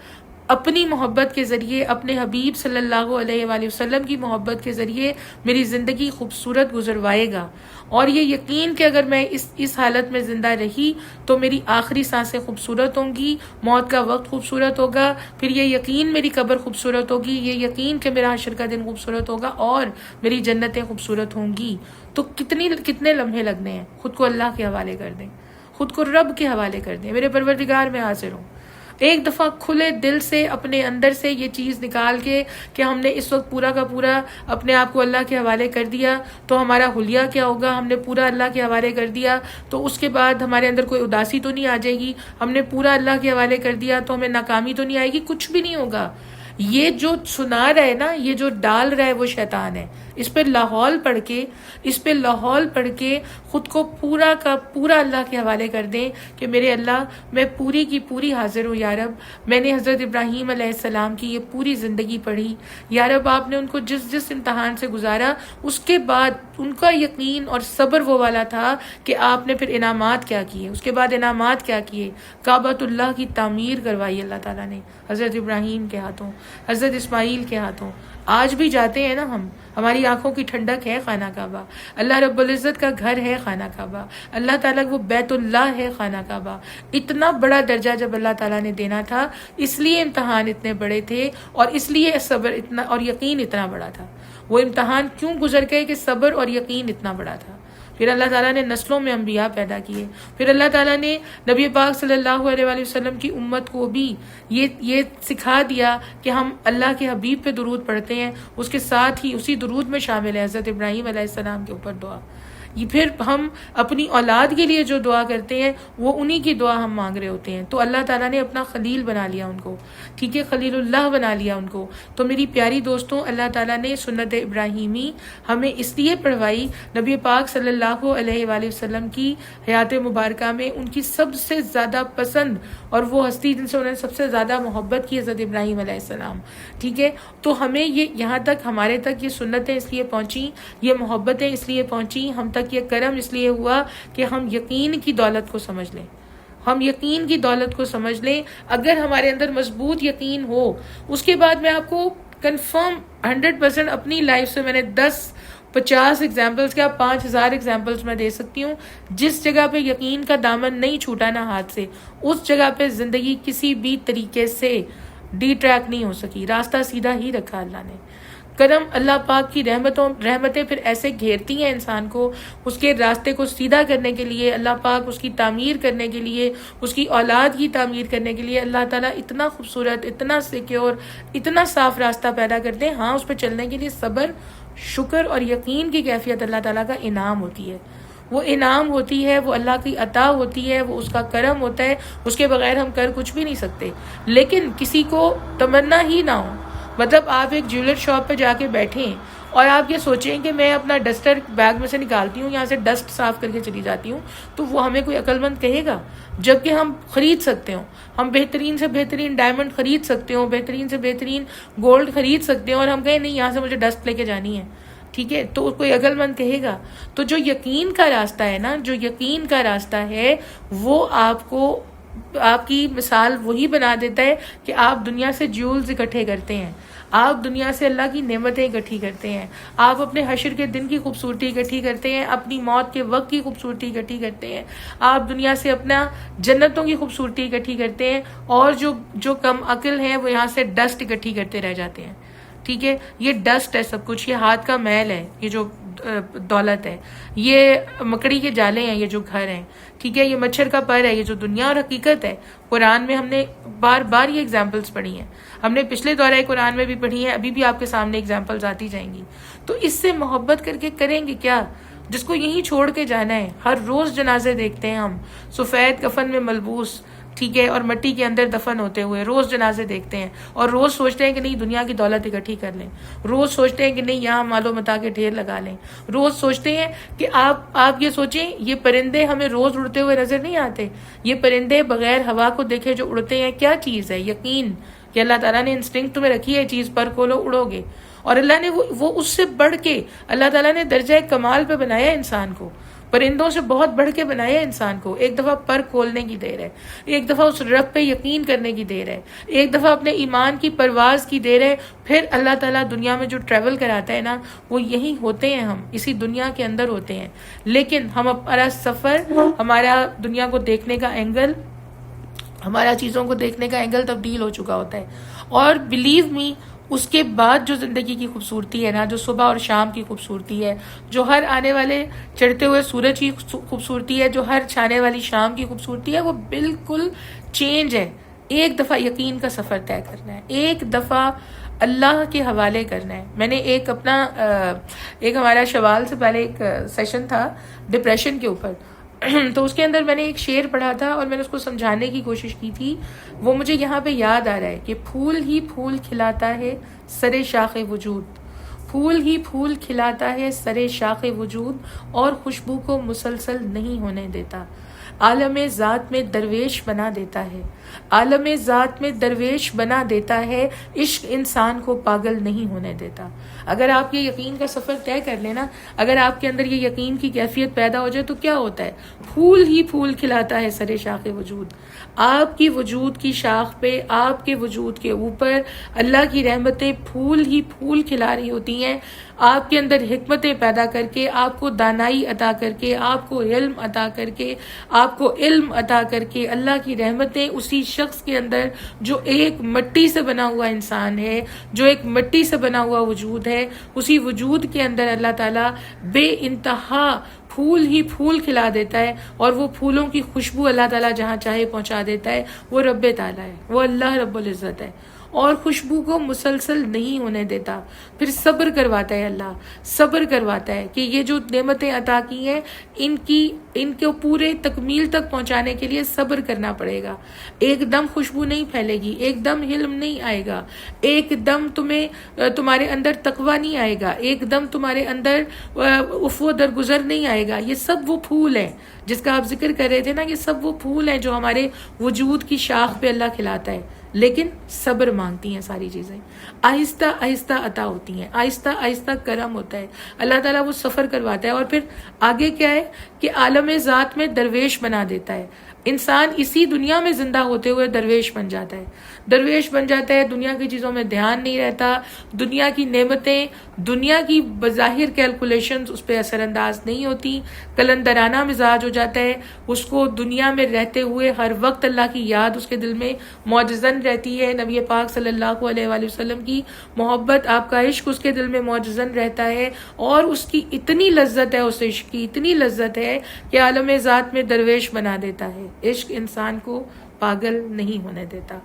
اپنی محبت کے ذریعے، اپنے حبیب صلی اللہ علیہ وآلہ وسلم کی محبت کے ذریعے میری زندگی خوبصورت گزروائے گا. اور یہ یقین کہ اگر میں اس حالت میں زندہ رہی تو میری آخری سانسیں خوبصورت ہوں گی، موت کا وقت خوبصورت ہوگا، پھر یہ یقین میری قبر خوبصورت ہوگی، یہ یقین کہ میرا حشر کا دن خوبصورت ہوگا اور میری جنتیں خوبصورت ہوں گی. تو کتنے لمحے لگنے ہیں. خود کو اللہ کے حوالے کر دیں، خود کو رب کے حوالے کر دیں. میرے پروردگار میں حاضر ہوں. ایک دفعہ کھلے دل سے اپنے اندر سے یہ چیز نکال کے کہ ہم نے اس وقت پورا کا پورا اپنے آپ کو اللہ کے حوالے کر دیا تو ہمارا حلیہ کیا ہوگا. ہم نے پورا اللہ کے حوالے کر دیا تو اس کے بعد ہمارے اندر کوئی اداسی تو نہیں آ جائے گی. ہم نے پورا اللہ کے حوالے کر دیا تو ہمیں ناکامی تو نہیں آئے گی، کچھ بھی نہیں ہوگا. یہ جو سنا رہا ہے نا، یہ جو ڈال رہا ہے وہ شیطان ہے. اس پہ لاحول پڑھ کے خود کو پورا کا پورا اللہ کے حوالے کر دیں کہ میرے اللہ میں پوری کی پوری حاضر ہوں. یا رب میں نے حضرت ابراہیم علیہ السلام کی یہ پوری زندگی پڑھی. یا رب آپ نے ان کو جس امتحان سے گزارا اس کے بعد ان کا یقین اور صبر وہ والا تھا کہ آپ نے پھر انعامات کیا کیے. اس کے بعد انعامات کیا کیے؟ کعبۃ اللہ کی تعمیر کروائی اللہ تعالیٰ نے حضرت ابراہیم کے ہاتھوں، حضرت اسماعیل کے ہاتھوں. آج بھی جاتے ہیں نا ہم، ہماری آنکھوں کی ٹھنڈک ہے خانہ کعبہ. اللہ رب العزت کا گھر ہے خانہ کعبہ. اللہ تعالیٰ وہ بیت اللہ ہے خانہ کعبہ. اتنا بڑا درجہ جب اللہ تعالیٰ نے دینا تھا، اس لیے امتحان اتنے بڑے تھے اور اس لیے صبر اتنا اور یقین اتنا بڑا تھا. وہ امتحان کیوں گزر گئے کہ صبر اور یقین اتنا بڑا تھا. پھر اللہ تعالیٰ نے نسلوں میں انبیاء پیدا کیے. پھر اللہ تعالیٰ نے نبی پاک صلی اللہ علیہ وآلہ وسلم کی امت کو بھی یہ سکھا دیا کہ ہم اللہ کے حبیب پہ درود پڑھتے ہیں، اس کے ساتھ ہی اسی درود میں شامل ہے حضرت ابراہیم علیہ السلام کے اوپر دعا. پھر ہم اپنی اولاد کے لیے جو دعا کرتے ہیں وہ انہی کی دعا ہم مانگ رہے ہوتے ہیں. تو اللہ تعالیٰ نے اپنا خلیل بنا لیا ان کو، ٹھیک ہے، خلیل اللہ بنا لیا ان کو. تو میری پیاری دوستوں، اللہ تعالیٰ نے سنت ابراہیمی ہمیں اس لیے پڑھوائی. نبی پاک صلی اللہ علیہ وآلہ وسلم کی حیات مبارکہ میں ان کی سب سے زیادہ پسند اور وہ ہستی جن سے انہوں نے سب سے زیادہ محبت کی حضرت ابراہیم علیہ السلام، ٹھیک ہے. تو ہمیں یہ یہاں تک ہمارے تک یہ سنتیں اس لیے پہنچیں، یہ محبتیں اس لیے پہنچیں، ہم تک یہ کرم اس لیے ہوا کہ ہم یقین کی دولت کو سمجھ لیں. ہم یقین کی دولت کو سمجھ لیں. اگر ہمارے اندر مضبوط یقین ہو، اس کے بعد میں آپ کو کنفرم 100% اپنی لائف سے میں نے 10-50 ایگزامپلس کیا 5000 ایگزامپلس میں دے سکتی ہوں. جس جگہ پہ یقین کا دامن نہیں چھوٹا نا ہاتھ سے، اس جگہ پہ زندگی کسی بھی طریقے سے ڈی ٹریک نہیں ہو سکی. راستہ سیدھا ہی رکھا اللہ نے. کرم اللہ پاک کی رحمتیں پھر ایسے گھیرتی ہیں انسان کو، اس کے راستے کو سیدھا کرنے کے لیے. اللہ پاک اس کی تعمیر کرنے کے لیے، اس کی اولاد کی تعمیر کرنے کے لیے اللہ تعالیٰ اتنا خوبصورت، اتنا سیکیور، اتنا صاف راستہ پیدا کرتے ہیں. ہاں، اس پہ چلنے کے لیے صبر، شکر اور یقین کی کیفیت اللہ تعالیٰ کا انعام ہوتی ہے. وہ انعام ہوتی ہے، وہ اللہ کی عطا ہوتی ہے، وہ اس کا کرم ہوتا ہے. اس کے بغیر ہم کر کچھ بھی نہیں سکتے. لیکن کسی کو تمنا ہی نہ ہو، مطلب آپ ایک جیولر شاپ پہ جا کے بیٹھیں اور آپ یہ سوچیں کہ میں اپنا ڈسٹر بیگ میں سے نکالتی ہوں، یہاں سے ڈسٹ صاف کر کے چلی جاتی ہوں، تو وہ ہمیں کوئی عقل مند کہے گا؟ جبکہ ہم خرید سکتے ہوں، ہم بہترین سے بہترین ڈائمنڈ خرید سکتے ہوں، بہترین سے بہترین گولڈ خرید سکتے ہیں، اور ہم کہیں نہیں یہاں سے مجھے ڈسٹ لے کے جانی ہے، ٹھیک ہے، تو کوئی عقل مند کہے گا؟ تو جو یقین کا راستہ ہے نا، جو یقین کا راستہ ہے، وہ آپ کو آپ کی مثال وہی بنا دیتا ہے کہ آپ دنیا سے جیولز اکٹھے کرتے ہیں، آپ دنیا سے اللہ کی نعمتیں اکٹھی کرتے ہیں، آپ اپنے حشر کے دن کی خوبصورتی اکٹھی کرتے ہیں، اپنی موت کے وقت کی خوبصورتی اکٹھی کرتے ہیں، آپ دنیا سے اپنا جنتوں کی خوبصورتی اکٹھی کرتے ہیں، اور جو کم عقل ہیں وہ یہاں سے ڈسٹ اکٹھی کرتے رہ جاتے ہیں. ٹھیک ہے، یہ ڈسٹ ہے سب کچھ، یہ ہاتھ کا میل ہے، یہ جو دولت ہے، یہ مکڑی کے جالے ہیں، یہ جو گھر ہیں، ٹھیک ہے، یہ مچھر کا پر ہے، یہ جو دنیا اور حقیقت ہے. قرآن میں ہم نے بار بار یہ ایگزامپلس پڑھی ہیں، ہم نے پچھلے دورہ قرآن میں بھی پڑھی ہیں، ابھی بھی آپ کے سامنے ایگزامپلس آتی جائیں گی. تو اس سے محبت کر کے کریں گے کیا، جس کو یہیں چھوڑ کے جانا ہے. ہر روز جنازے دیکھتے ہیں ہم، سفید کفن میں ملبوس ٹھیک ہے، اور مٹی کے اندر دفن ہوتے ہوئے روز جنازے دیکھتے ہیں، اور روز سوچتے ہیں کہ نہیں دنیا کی دولت اکٹھی کر لیں، روز سوچتے ہیں کہ نہیں یہاں مال و متاع کے ڈھیر لگا لیں، روز سوچتے ہیں کہ آپ یہ سوچیں، یہ پرندے ہمیں روز اڑتے ہوئے نظر نہیں آتے، یہ پرندے بغیر ہوا کو دیکھے جو اڑتے ہیں، کیا چیز ہے؟ یقین کہ اللہ تعالیٰ نے انسٹنکٹ تمہیں رکھی ہے چیز، پر کھولو اڑو گے، اور اللہ نے وہ اس سے بڑھ کے اللہ تعالیٰ نے درجہ کمال پہ بنایا انسان کو، پرندوں سے بہت بڑھ کے بنایا انسان کو۔ ایک دفعہ پر کھولنے کی دیر ہے، ایک دفعہ اس رب پہ یقین کرنے کی دیر ہے، ایک دفعہ اپنے ایمان کی پرواز کی دیر ہے۔ پھر اللہ تعالیٰ دنیا میں جو ٹریول کراتا ہے نا، وہ یہی ہوتے ہیں، ہم اسی دنیا کے اندر ہوتے ہیں، لیکن ہمارا سفر، ہمارا دنیا کو دیکھنے کا اینگل، ہمارا چیزوں کو دیکھنے کا اینگل تبدیل ہو چکا ہوتا ہے۔ اور بلیو می، اس کے بعد جو زندگی کی خوبصورتی ہے نا، جو صبح اور شام کی خوبصورتی ہے، جو ہر آنے والے چڑھتے ہوئے سورج کی خوبصورتی ہے، جو ہر چھانے والی شام کی خوبصورتی ہے، وہ بالکل چینج ہے۔ ایک دفعہ یقین کا سفر طے کرنا ہے، ایک دفعہ اللہ کے حوالے کرنا ہے۔ میں نے ایک ہمارا شوال سے پہلے ایک سیشن تھا ڈپریشن کے اوپر، تو اس کے اندر میں نے ایک شعر پڑھا تھا اور میں نے اس کو سمجھانے کی کوشش کی تھی۔ وہ مجھے یہاں پہ یاد آ رہا ہے کہ پھول ہی پھول کھلاتا ہے سرے شاخ وجود، پھول ہی پھول کھلاتا ہے سرے شاخ وجود، اور خوشبو کو مسلسل نہیں ہونے دیتا، عالم ذات میں درویش بنا دیتا ہے، عالم ذات میں درویش بنا دیتا ہے، عشق انسان کو پاگل نہیں ہونے دیتا۔ اگر آپ یہ یقین کا سفر طے کر لینا، اگر آپ کے اندر یہ یقین کی کیفیت پیدا ہو جائے، تو کیا ہوتا ہے؟ پھول ہی پھول کھلاتا ہے سرے شاخ وجود، آپ کی وجود کی شاخ پہ، آپ کے وجود کے اوپر اللہ کی رحمتیں پھول ہی پھول کھلا رہی ہوتی ہیں، آپ کے اندر حکمتیں پیدا کر کے، آپ کو دانائی عطا کر کے، آپ کو علم عطا کر کے، آپ کو علم عطا کر کے، اللہ کی رحمتیں اسی شخص کے اندر جو ایک مٹی سے بنا ہوا انسان ہے، جو ایک مٹی سے بنا ہوا وجود ہے، اسی وجود کے اندر اللہ تعالیٰ بے انتہا پھول ہی پھول کھلا دیتا ہے، اور وہ پھولوں کی خوشبو اللہ تعالیٰ جہاں چاہے پہنچا دیتا ہے۔ وہ رب تعالیٰ ہے، وہ اللہ رب العزت ہے، اور خوشبو کو مسلسل نہیں ہونے دیتا۔ پھر صبر کرواتا ہے، اللہ صبر کرواتا ہے کہ یہ جو نعمتیں عطا کی ہیں، ان کو پورے تکمیل تک پہنچانے کے لیے صبر کرنا پڑے گا۔ ایک دم خوشبو نہیں پھیلے گی، ایک دم حلم نہیں آئے گا، ایک دم تمہارے اندر تقویٰ نہیں آئے گا، ایک دم تمہارے اندر عفو درگزر نہیں آئے گا۔ یہ سب وہ پھول ہیں جس کا آپ ذکر کر رہے تھے نا، یہ سب وہ پھول ہیں جو ہمارے وجود کی شاخ پہ اللہ کھلاتا ہے، لیکن صبر مانگتی ہیں ساری چیزیں، آہستہ آہستہ عطا ہوتی ہیں، آہستہ آہستہ کرم ہوتا ہے، اللہ تعالیٰ وہ سفر کرواتا ہے۔ اور پھر آگے کیا ہے کہ عالم ذات میں درویش بنا دیتا ہے، انسان اسی دنیا میں زندہ ہوتے ہوئے درویش بن جاتا ہے، درویش بن جاتا ہے، دنیا کی چیزوں میں دھیان نہیں رہتا، دنیا کی نعمتیں، دنیا کی بظاہر کیلکولیشنز اس پہ اثر انداز نہیں ہوتی، کلندرانہ مزاج ہو جاتا ہے، اس کو دنیا میں رہتے ہوئے ہر وقت اللہ کی یاد اس کے دل میں معجزن رہتی ہے، نبی پاک صلی اللہ علیہ وآلہ وسلم کی محبت، آپ کا عشق اس کے دل میں معجزن رہتا ہے، اور اس کی اتنی لذت ہے، اس عشق کی اتنی لذت ہے کہ عالم ذات میں درویش بنا دیتا ہے۔ عشق انسان کو پاگل نہیں ہونے دیتا،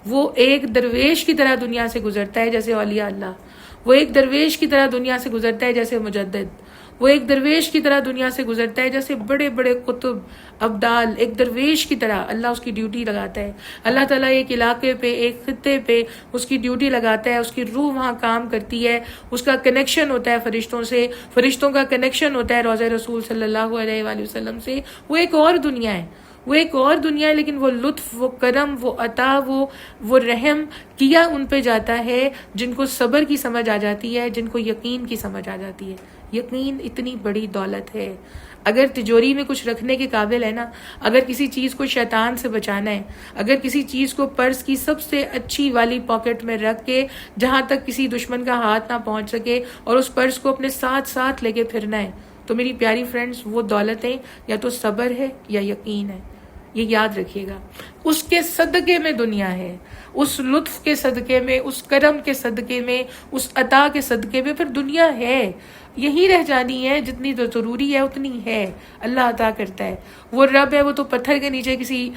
وہ ایک درویش کی طرح دنیا سے گزرتا ہے جیسے اولیاء اللہ، وہ ایک درویش کی طرح دنیا سے گزرتا ہے جیسے مجدد، وہ ایک درویش کی طرح دنیا سے گزرتا ہے جیسے بڑے بڑے قطب ابدال، ایک درویش کی طرح اللہ اس کی ڈیوٹی لگاتا ہے، اللہ تعالیٰ ایک علاقے پہ، ایک خطے پہ اس کی ڈیوٹی لگاتا ہے، اس کی روح وہاں کام کرتی ہے، اس کا کنیکشن ہوتا ہے فرشتوں سے، فرشتوں کا کنیکشن ہوتا ہے روضہ رسول صلی اللہ علیہ وآلہ وسلم سے، وہ ایک اور دنیا ہے، وہ ایک اور دنیا ہے، لیکن وہ لطف، وہ کرم، وہ عطا، وہ رحم کیا ان پہ جاتا ہے جن کو صبر کی سمجھ آ جاتی ہے، جن کو یقین کی سمجھ آ جاتی ہے۔ یقین اتنی بڑی دولت ہے، اگر تجوری میں کچھ رکھنے کے قابل ہے نا، اگر کسی چیز کو شیطان سے بچانا ہے، اگر کسی چیز کو پرس کی سب سے اچھی والی پاکٹ میں رکھ کے جہاں تک کسی دشمن کا ہاتھ نہ پہنچ سکے، اور اس پرس کو اپنے ساتھ لے کے پھرنا ہے، تو میری پیاری فرینڈز، وہ دولتیں یا تو صبر ہے یا یقین ہے، یہ یاد رکھیے گا۔ اس کے صدقے میں دنیا ہے، اس لطف کے صدقے میں، اس کرم کے صدقے میں، اس عطا کے صدقے میں پھر دنیا ہے۔ یہی رہ جانی ہے، جتنی تو ضروری ہے اتنی ہے، اللہ عطا کرتا ہے۔ وہ رب ہے، وہ تو پتھر کے نیچے کسی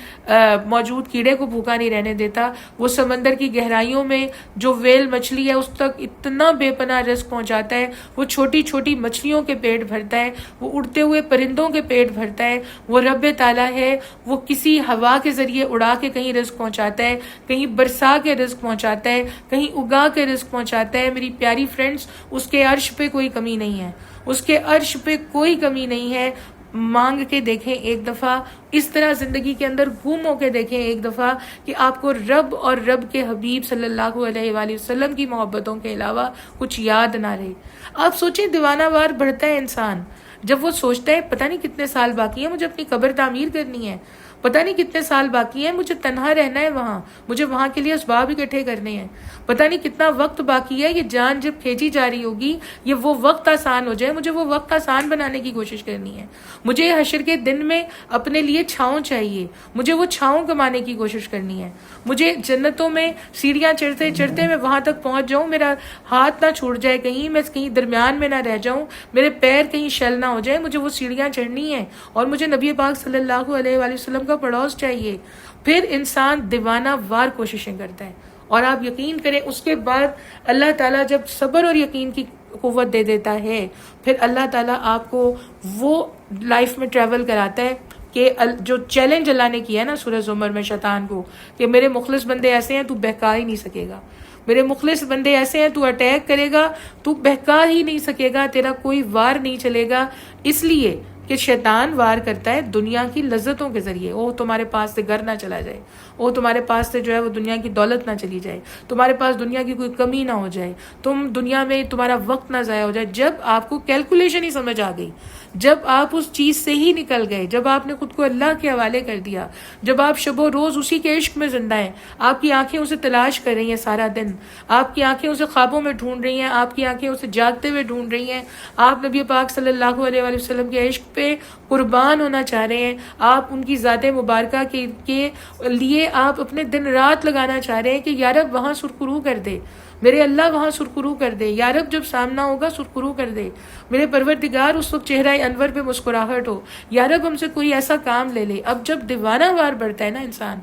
موجود کیڑے کو بھوکا نہیں رہنے دیتا، وہ سمندر کی گہرائیوں میں جو ویل مچھلی ہے اس تک اتنا بے پناہ رزق پہنچاتا ہے، وہ چھوٹی چھوٹی مچھلیوں کے پیٹ بھرتا ہے، وہ اڑتے ہوئے پرندوں کے پیٹ بھرتا ہے۔ وہ رب تعالیٰ ہے، وہ کسی ہوا کے ذریعے اڑا کے کہیں رزق پہنچاتا ہے، کہیں برسا کے رزق پہنچاتا ہے، کہیں اگا کے رزق پہنچاتا ہے۔ میری پیاری فرینڈز، اس کے عرش پہ کوئی کمی نہیں ہے، اس کے عرش پہ کوئی کمی نہیں ہے۔ مانگ کے دیکھیں ایک دفعہ، اس طرح زندگی کے اندر گھوم ہو کے دیکھیں ایک دفعہ کہ آپ کو رب اور رب کے حبیب صلی اللہ علیہ وآلہ وسلم کی محبتوں کے علاوہ کچھ یاد نہ رہے۔ آپ سوچیں، دیوانہ وار بڑھتا ہے انسان جب وہ سوچتا ہے پتہ نہیں کتنے سال باقی ہیں مجھے اپنی قبر تعمیر کرنی ہے، پتہ نہیں کتنے سال باقی ہیں مجھے تنہا رہنا ہے، وہاں مجھے وہاں کے لیے اسباب اکٹھے کرنے ہیں، پتہ نہیں کتنا وقت باقی ہے، یہ جان جب کھینچی جا رہی ہوگی یہ وہ وقت آسان ہو جائے، مجھے وہ وقت آسان بنانے کی کوشش کرنی ہے، مجھے حشر کے دن میں اپنے لیے چھاؤں چاہیے، مجھے وہ چھاؤں کمانے کی کوشش کرنی ہے، مجھے جنتوں میں سیڑھیاں چڑھتے چڑھتے میں وہاں تک پہنچ جاؤں، میرا ہاتھ نہ چھوٹ جائے، کہیں میں کہیں درمیان میں نہ رہ جاؤں، میرے پیر کہیں شل نہ ہو جائے، مجھے وہ سیڑھیاں چڑھنی ہیں، اور مجھے نبی پاک صلی اللہ علیہ وآلہ وسلم کا پڑوس چاہیے۔ پھر انسان دیوانہ وار کوششیں کرتا ہے، اور آپ یقین کریں اس کے بعد اللہ تعالیٰ جب صبر اور یقین کی قوت دے دیتا ہے، پھر اللہ تعالیٰ آپ کو وہ لائف میں ٹریول کراتا ہے کہ جو چیلنج اللہ نے کیا ہے نا سورہ زمر میں شیطان کو، کہ میرے مخلص بندے ایسے ہیں تو بہکا ہی نہیں سکے گا، میرے مخلص بندے ایسے ہیں تو اٹیک کرے گا تو بہکا ہی نہیں سکے گا، تیرا کوئی وار نہیں چلے گا، اس لیے کہ شیطان وار کرتا ہے دنیا کی لذتوں کے ذریعے۔ وہ تمہارے پاس سے گھر نہ چلا جائے، وہ تمہارے پاس سے جو ہے وہ دنیا کی دولت نہ چلی جائے، تمہارے پاس دنیا کی کوئی کمی نہ ہو جائے، تم دنیا میں تمہارا وقت نہ ضائع ہو جائے۔ جب آپ کو کیلکولیشن ہی سمجھ آ گئی، جب آپ اس چیز سے ہی نکل گئے، جب آپ نے خود کو اللہ کے حوالے کر دیا، جب آپ شب و روز اسی کے عشق میں زندہ ہیں، آپ کی آنکھیں اسے تلاش کر رہی ہیں سارا دن، آپ کی آنکھیں اسے خوابوں میں ڈھونڈ رہی ہیں، آپ کی آنکھیں اسے جاگتے ہوئے ڈھونڈ رہی ہیں، آپ نبی پاک صلی اللہ علیہ وآلہ وسلم کے عشق پہ قربان ہونا چاہ رہے ہیں، آپ ان کی ذات مبارکہ کے لیے آپ اپنے دن رات لگانا چاہ رہے ہیں کہ یا رب وہاں سرخرو کر دے، میرے اللہ وہاں سرخرو کر دے، یا رب جب سامنا ہوگا سرخرو کر دے، میرے پروردگار اس وقت چہرہ انور پہ مسکراہٹ ہو، یا رب ہم سے کوئی ایسا کام لے لے۔ اب جب دیوانہ وار بڑھتا ہے نا انسان،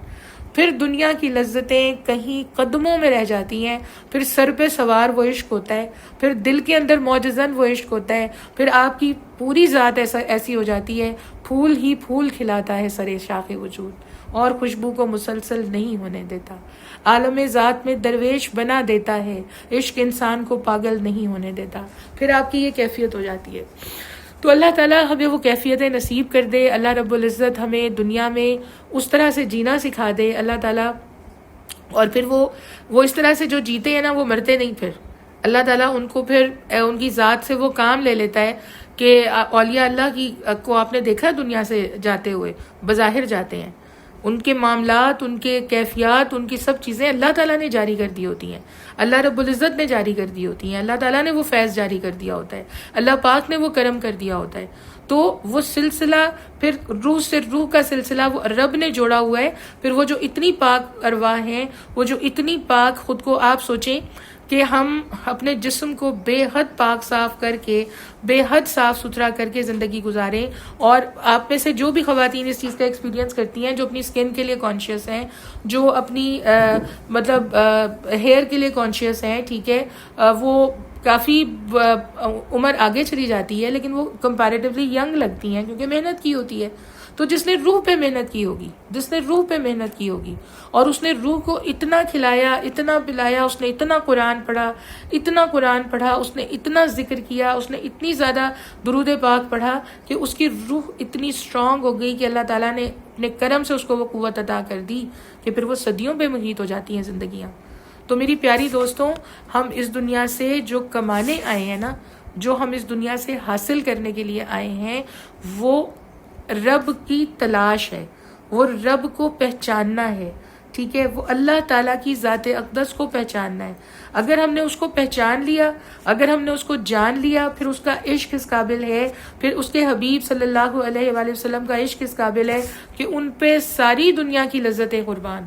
پھر دنیا کی لذتیں کہیں قدموں میں رہ جاتی ہیں، پھر سر پہ سوار وہ عشق ہوتا ہے، پھر دل کے اندر معجزن وہ عشق ہوتا ہے، پھر آپ کی پوری ذات ایسی ہو جاتی ہے، پھول ہی پھول کھلاتا ہے سرے شاخ وجود، اور خوشبو کو مسلسل نہیں ہونے دیتا، عالم ذات میں درویش بنا دیتا ہے، عشق انسان کو پاگل نہیں ہونے دیتا، پھر آپ کی یہ کیفیت ہو جاتی ہے۔ تو اللہ تعالیٰ ہمیں وہ کیفیتیں نصیب کر دے، اللہ رب العزت ہمیں دنیا میں اس طرح سے جینا سکھا دے اللہ تعالیٰ، اور پھر وہ اس طرح سے جو جیتے ہیں نا وہ مرتے نہیں، پھر اللہ تعالیٰ ان کو پھر ان کی ذات سے وہ کام لے لیتا ہے کہ اولیاء اللہ کو آپ نے دیکھا دنیا سے جاتے ہوئے، بظاہر جاتے ہیں، ان کے معاملات، ان کے کیفیات، ان کی سب چیزیں اللہ تعالیٰ نے جاری کر دی ہوتی ہیں، اللہ رب العزت نے جاری کر دی ہوتی ہیں، اللہ تعالیٰ نے وہ فیض جاری کر دیا ہوتا ہے، اللہ پاک نے وہ کرم کر دیا ہوتا ہے، تو وہ سلسلہ پھر روح سے روح کا سلسلہ وہ رب نے جوڑا ہوا ہے، پھر وہ جو اتنی پاک ارواح ہیں، وہ جو اتنی پاک، خود کو آپ سوچیں کہ ہم اپنے جسم کو بے حد پاک صاف کر کے، بے حد صاف ستھرا کر کے زندگی گزاریں، اور آپ میں سے جو بھی خواتین اس چیز کا ایکسپیرینس کرتی ہیں، جو اپنی سکن کے لیے کانشیس ہیں، جو اپنی مطلب ہیئر کے لیے کانشیس ہیں، ٹھیک ہے، وہ کافی عمر آگے چلی جاتی ہے لیکن وہ کمپیریٹیولی ینگ لگتی ہیں کیونکہ محنت کی ہوتی ہے۔ تو جس نے روح پہ محنت کی ہوگی، جس نے روح پہ محنت کی ہوگی، اور اس نے روح کو اتنا کھلایا، اتنا پلایا، اس نے اتنا قرآن پڑھا، اتنا قرآن پڑھا، اس نے اتنا ذکر کیا، اس نے اتنی زیادہ درود پاک پڑھا کہ اس کی روح اتنی سٹرونگ ہو گئی کہ اللہ تعالیٰ نے اپنے کرم سے اس کو وہ قوت عطا کر دی کہ پھر وہ صدیوں پہ محیط ہو جاتی ہیں زندگیاں۔ تو میری پیاری دوستوں، ہم اس دنیا سے جو کمانے آئے ہیں نا، جو ہم اس دنیا سے حاصل کرنے کے لیے آئے ہیں، وہ رب کی تلاش ہے، وہ رب کو پہچاننا ہے، ٹھیک ہے، وہ اللہ تعالیٰ کی ذات اقدس کو پہچاننا ہے۔ اگر ہم نے اس کو پہچان لیا، اگر ہم نے اس کو جان لیا، پھر اس کا عشق اس قابل ہے، پھر اس کے حبیب صلی اللہ علیہ وآلہ وسلم کا عشق اس قابل ہے کہ ان پہ ساری دنیا کی لذتیں قربان،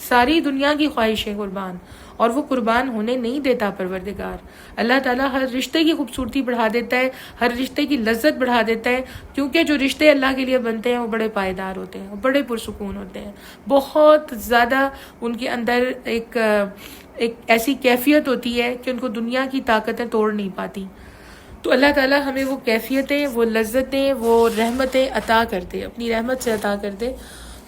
ساری دنیا کی خواہشیں قربان، اور وہ قربان ہونے نہیں دیتا پروردگار. اللہ تعالیٰ ہر رشتے کی خوبصورتی بڑھا دیتا ہے, ہر رشتے کی لذت بڑھا دیتا ہے, کیونکہ جو رشتے اللہ کے لیے بنتے ہیں وہ بڑے پائیدار ہوتے ہیں, وہ بڑے پرسکون ہوتے ہیں, بہت زیادہ ان کے اندر ایک ایسی کیفیت ہوتی ہے کہ ان کو دنیا کی طاقتیں توڑ نہیں پاتی. تو اللہ تعالیٰ ہمیں وہ کیفیتیں, وہ لذتیں, وہ رحمتیں عطا کرتے, اپنی رحمت سے عطا کرتے.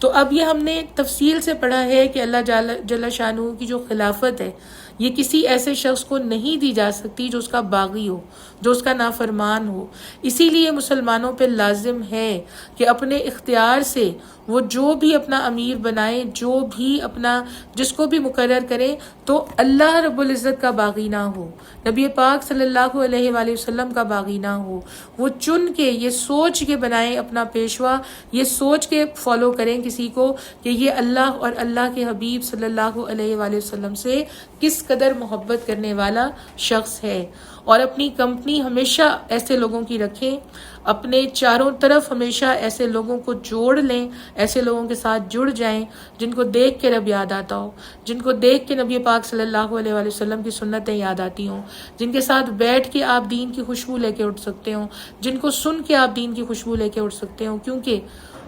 تو اب یہ ہم نے تفصیل سے پڑھا ہے کہ اللہ جل شانہ کی جو خلافت ہے یہ کسی ایسے شخص کو نہیں دی جا سکتی جو اس کا باغی ہو, جو اس کا نافرمان ہو. اسی لیے مسلمانوں پہ لازم ہے کہ اپنے اختیار سے وہ جو بھی اپنا امیر بنائیں, جو بھی اپنا جس کو بھی مقرر کریں, تو اللہ رب العزت کا باغی نہ ہو, نبی پاک صلی اللہ علیہ وآلہ وسلم کا باغی نہ ہو. وہ چن کے یہ سوچ کے بنائیں اپنا پیشوا, یہ سوچ کے فالو کریں کسی کو کہ یہ اللہ اور اللہ کے حبیب صلی اللہ علیہ وآلہ وسلم سے کس قدر محبت کرنے والا شخص ہے. اور اپنی کمپنی ہمیشہ ایسے لوگوں کی رکھیں, اپنے چاروں طرف ہمیشہ ایسے لوگوں کو جوڑ لیں, ایسے لوگوں کے ساتھ جڑ جائیں جن کو دیکھ کے رب یاد آتا ہو, جن کو دیکھ کے نبی پاک صلی اللہ علیہ وآلہ وسلم کی سنتیں یاد آتی ہوں, جن کے ساتھ بیٹھ کے آپ دین کی خوشبو لے کے اٹھ سکتے ہوں, جن کو سن کے آپ دین کی خوشبو لے کے اٹھ سکتے ہوں, کیونکہ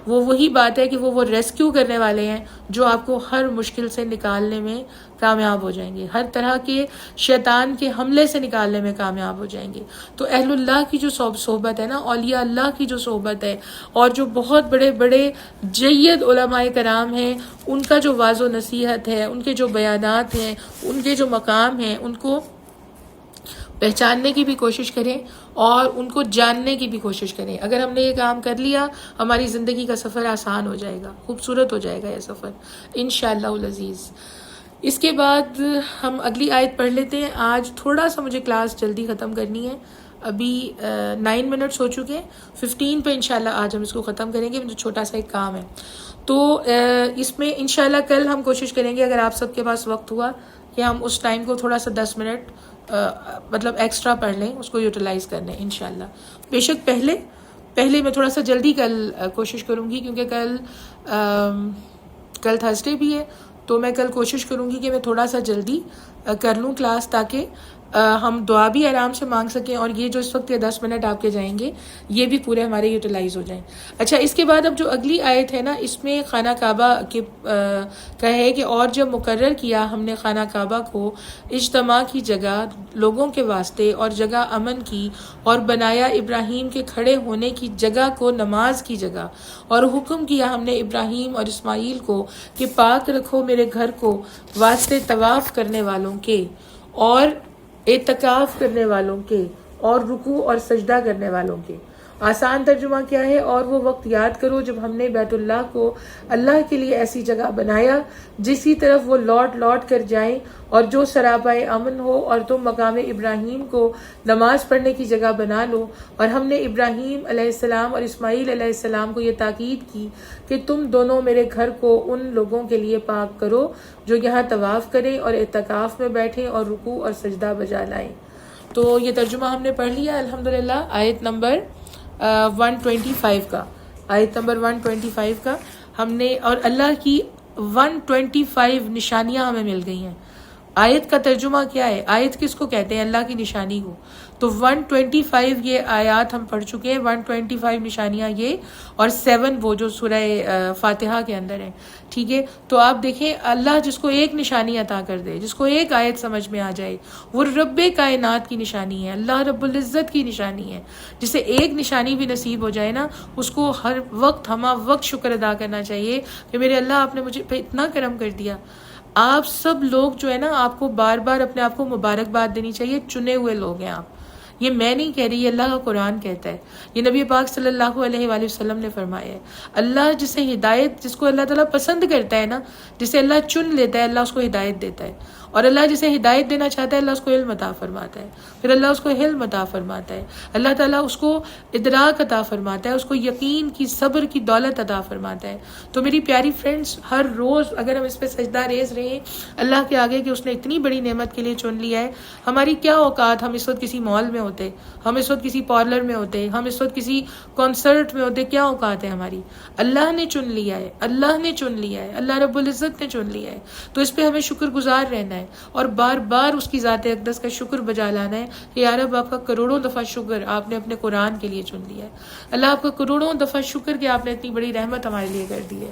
وہ وہی بات ہے کہ وہ ریسکیو کرنے والے ہیں جو آپ کو ہر مشکل سے نکالنے میں کامیاب ہو جائیں گے, ہر طرح کے شیطان کے حملے سے نکالنے میں کامیاب ہو جائیں گے. تو اہل اللہ کی جو صحبت ہے نا, اولیاء اللہ کی جو صحبت ہے, اور جو بہت بڑے بڑے جید علماء کرام ہیں, ان کا جو واعظ و نصیحت ہے, ان کے جو بیانات ہیں, ان کے جو مقام ہیں, ان کو پہچاننے کی بھی کوشش کریں اور ان کو جاننے کی بھی کوشش کریں. اگر ہم نے یہ کام کر لیا, ہماری زندگی کا سفر آسان ہو جائے گا, خوبصورت ہو جائے گا یہ سفر انشاءاللہ العزیز. اس کے بعد ہم اگلی آیت پڑھ لیتے ہیں. آج تھوڑا سا مجھے کلاس جلدی ختم کرنی ہے, ابھی 9 منٹس ہو چکے ہیں, 15 پہ انشاءاللہ آج ہم اس کو ختم کریں گے. مجھے چھوٹا سا ایک کام ہے, تو اس میں انشاءاللہ کل ہم کوشش کریں گے, اگر آپ سب کے پاس وقت ہوا, کہ ہم اس ٹائم کو تھوڑا سا 10 منٹ مطلب ایکسٹرا پڑھ لیں, اس کو یوٹیلائز کر لیں انشاءاللہ. بے شک پہلے میں تھوڑا سا جلدی کل کوشش کروں گی, کیونکہ کل تھرسڈے بھی ہے, تو میں کل کوشش کروں گی کہ میں تھوڑا سا جلدی کر لوں کلاس, تاکہ ہم دعا بھی آرام سے مانگ سکیں, اور یہ جو اس وقت یہ 10 منٹ آپ کے جائیں گے یہ بھی پورے ہمارے یوٹیلائز ہو جائیں. اچھا, اس کے بعد اب جو اگلی آیت ہے نا, اس میں خانہ کعبہ کے کا ہے کہ اور جب مقرر کیا ہم نے خانہ کعبہ کو اجتماع کی جگہ لوگوں کے واسطے اور جگہ امن کی, اور بنایا ابراہیم کے کھڑے ہونے کی جگہ کو نماز کی جگہ, اور حکم کیا ہم نے ابراہیم اور اسماعیل کو کہ پاک رکھو میرے گھر کو واسطے طواف کرنے والوں کے, اور اعتکاف کرنے والوں کے, اور رکوع اور سجدہ کرنے والوں کے. آسان ترجمہ کیا ہے, اور وہ وقت یاد کرو جب ہم نے بیت اللہ کو اللہ کے لیے ایسی جگہ بنایا جسی طرف وہ لوٹ کر جائیں, اور جو سراپائے امن ہو, اور تم مقام ابراہیم کو نماز پڑھنے کی جگہ بنا لو. اور ہم نے ابراہیم علیہ السلام اور اسماعیل علیہ السلام کو یہ تاکید کی کہ تم دونوں میرے گھر کو ان لوگوں کے لیے پاک کرو جو یہاں طواف کریں اور اعتکاف میں بیٹھیں اور رکوع اور سجدہ بجا لائیں. تو یہ ترجمہ ہم نے پڑھ لیا الحمدللہ. آیت نمبر 125 کا, آیت نمبر 125 کا ہم نے, اور اللہ کی 125 نشانیاں ہمیں مل گئی ہیں. آیت کا ترجمہ کیا ہے, آیت کس کو کہتے ہیں, اللہ کی نشانی کو. تو 125 یہ آیات ہم پڑھ چکے ہیں, 125 نشانیاں یہ, اور 7 وہ جو سورہ فاتحہ کے اندر ہیں. ٹھیک ہے, تو آپ دیکھیں اللہ جس کو ایک نشانی عطا کر دے, جس کو ایک آیت سمجھ میں آ جائے, وہ رب کائنات کی نشانی ہے, اللہ رب العزت کی نشانی ہے. جسے ایک نشانی بھی نصیب ہو جائے نا, اس کو ہر وقت وقت شکر ادا کرنا چاہیے کہ میرے اللہ آپ نے مجھے پہ اتنا کرم کر دیا. آپ سب لوگ جو ہے نا, آپ کو بار بار اپنے آپ کو مبارکباد دینی چاہیے, چنے ہوئے لوگ ہیں آپ. یہ میں نہیں کہہ رہی, یہ اللہ کا قرآن کہتا ہے, یہ نبی پاک صلی اللہ علیہ وآلہ وسلم نے فرمایا ہے. اللہ جسے ہدایت, جس کو اللہ تعالیٰ پسند کرتا ہے نا, جسے اللہ چن لیتا ہے, اللہ اس کو ہدایت دیتا ہے. اور اللہ جسے ہدایت دینا چاہتا ہے, اللہ اس کو علم عطا فرماتا ہے, پھر اللہ اس کو حلم عطا فرماتا ہے, اللہ تعالیٰ اس کو ادراک عطا فرماتا ہے, اس کو یقین کی, صبر کی دولت عطا فرماتا ہے. تو میری پیاری فرینڈس, ہر روز اگر ہم اس پہ سجدہ ریز رہے ہیں اللہ کے آگے کہ اس نے اتنی بڑی نعمت کے لیے چن لیا ہے, ہماری کیا اوقات, ہم اس وقت کسی مال میں ہوتے, ہم اس وقت کسی پارلر میں ہوتے, ہم اس وقت کسی کنسرٹ میں ہوتے, کیا اوقات ہے ہماری؟ اللہ نے چن لیا ہے, اللہ نے چن لیا ہے, اللہ رب العزت نے چن لیا ہے. تو اس پہ ہمیں شکر گزار رہنا ہے اور بار بار اس کی ذات اقدس کا شکر بجا لانا ہے کہ یا رب آپ کا کروڑوں دفعہ شکر, آپ نے اپنے قرآن کے لیے چن لیا ہے. اللہ آپ کا کروڑوں دفعہ شکر کہ آپ نے اتنی بڑی رحمت ہمارے لیے کر دی ہے.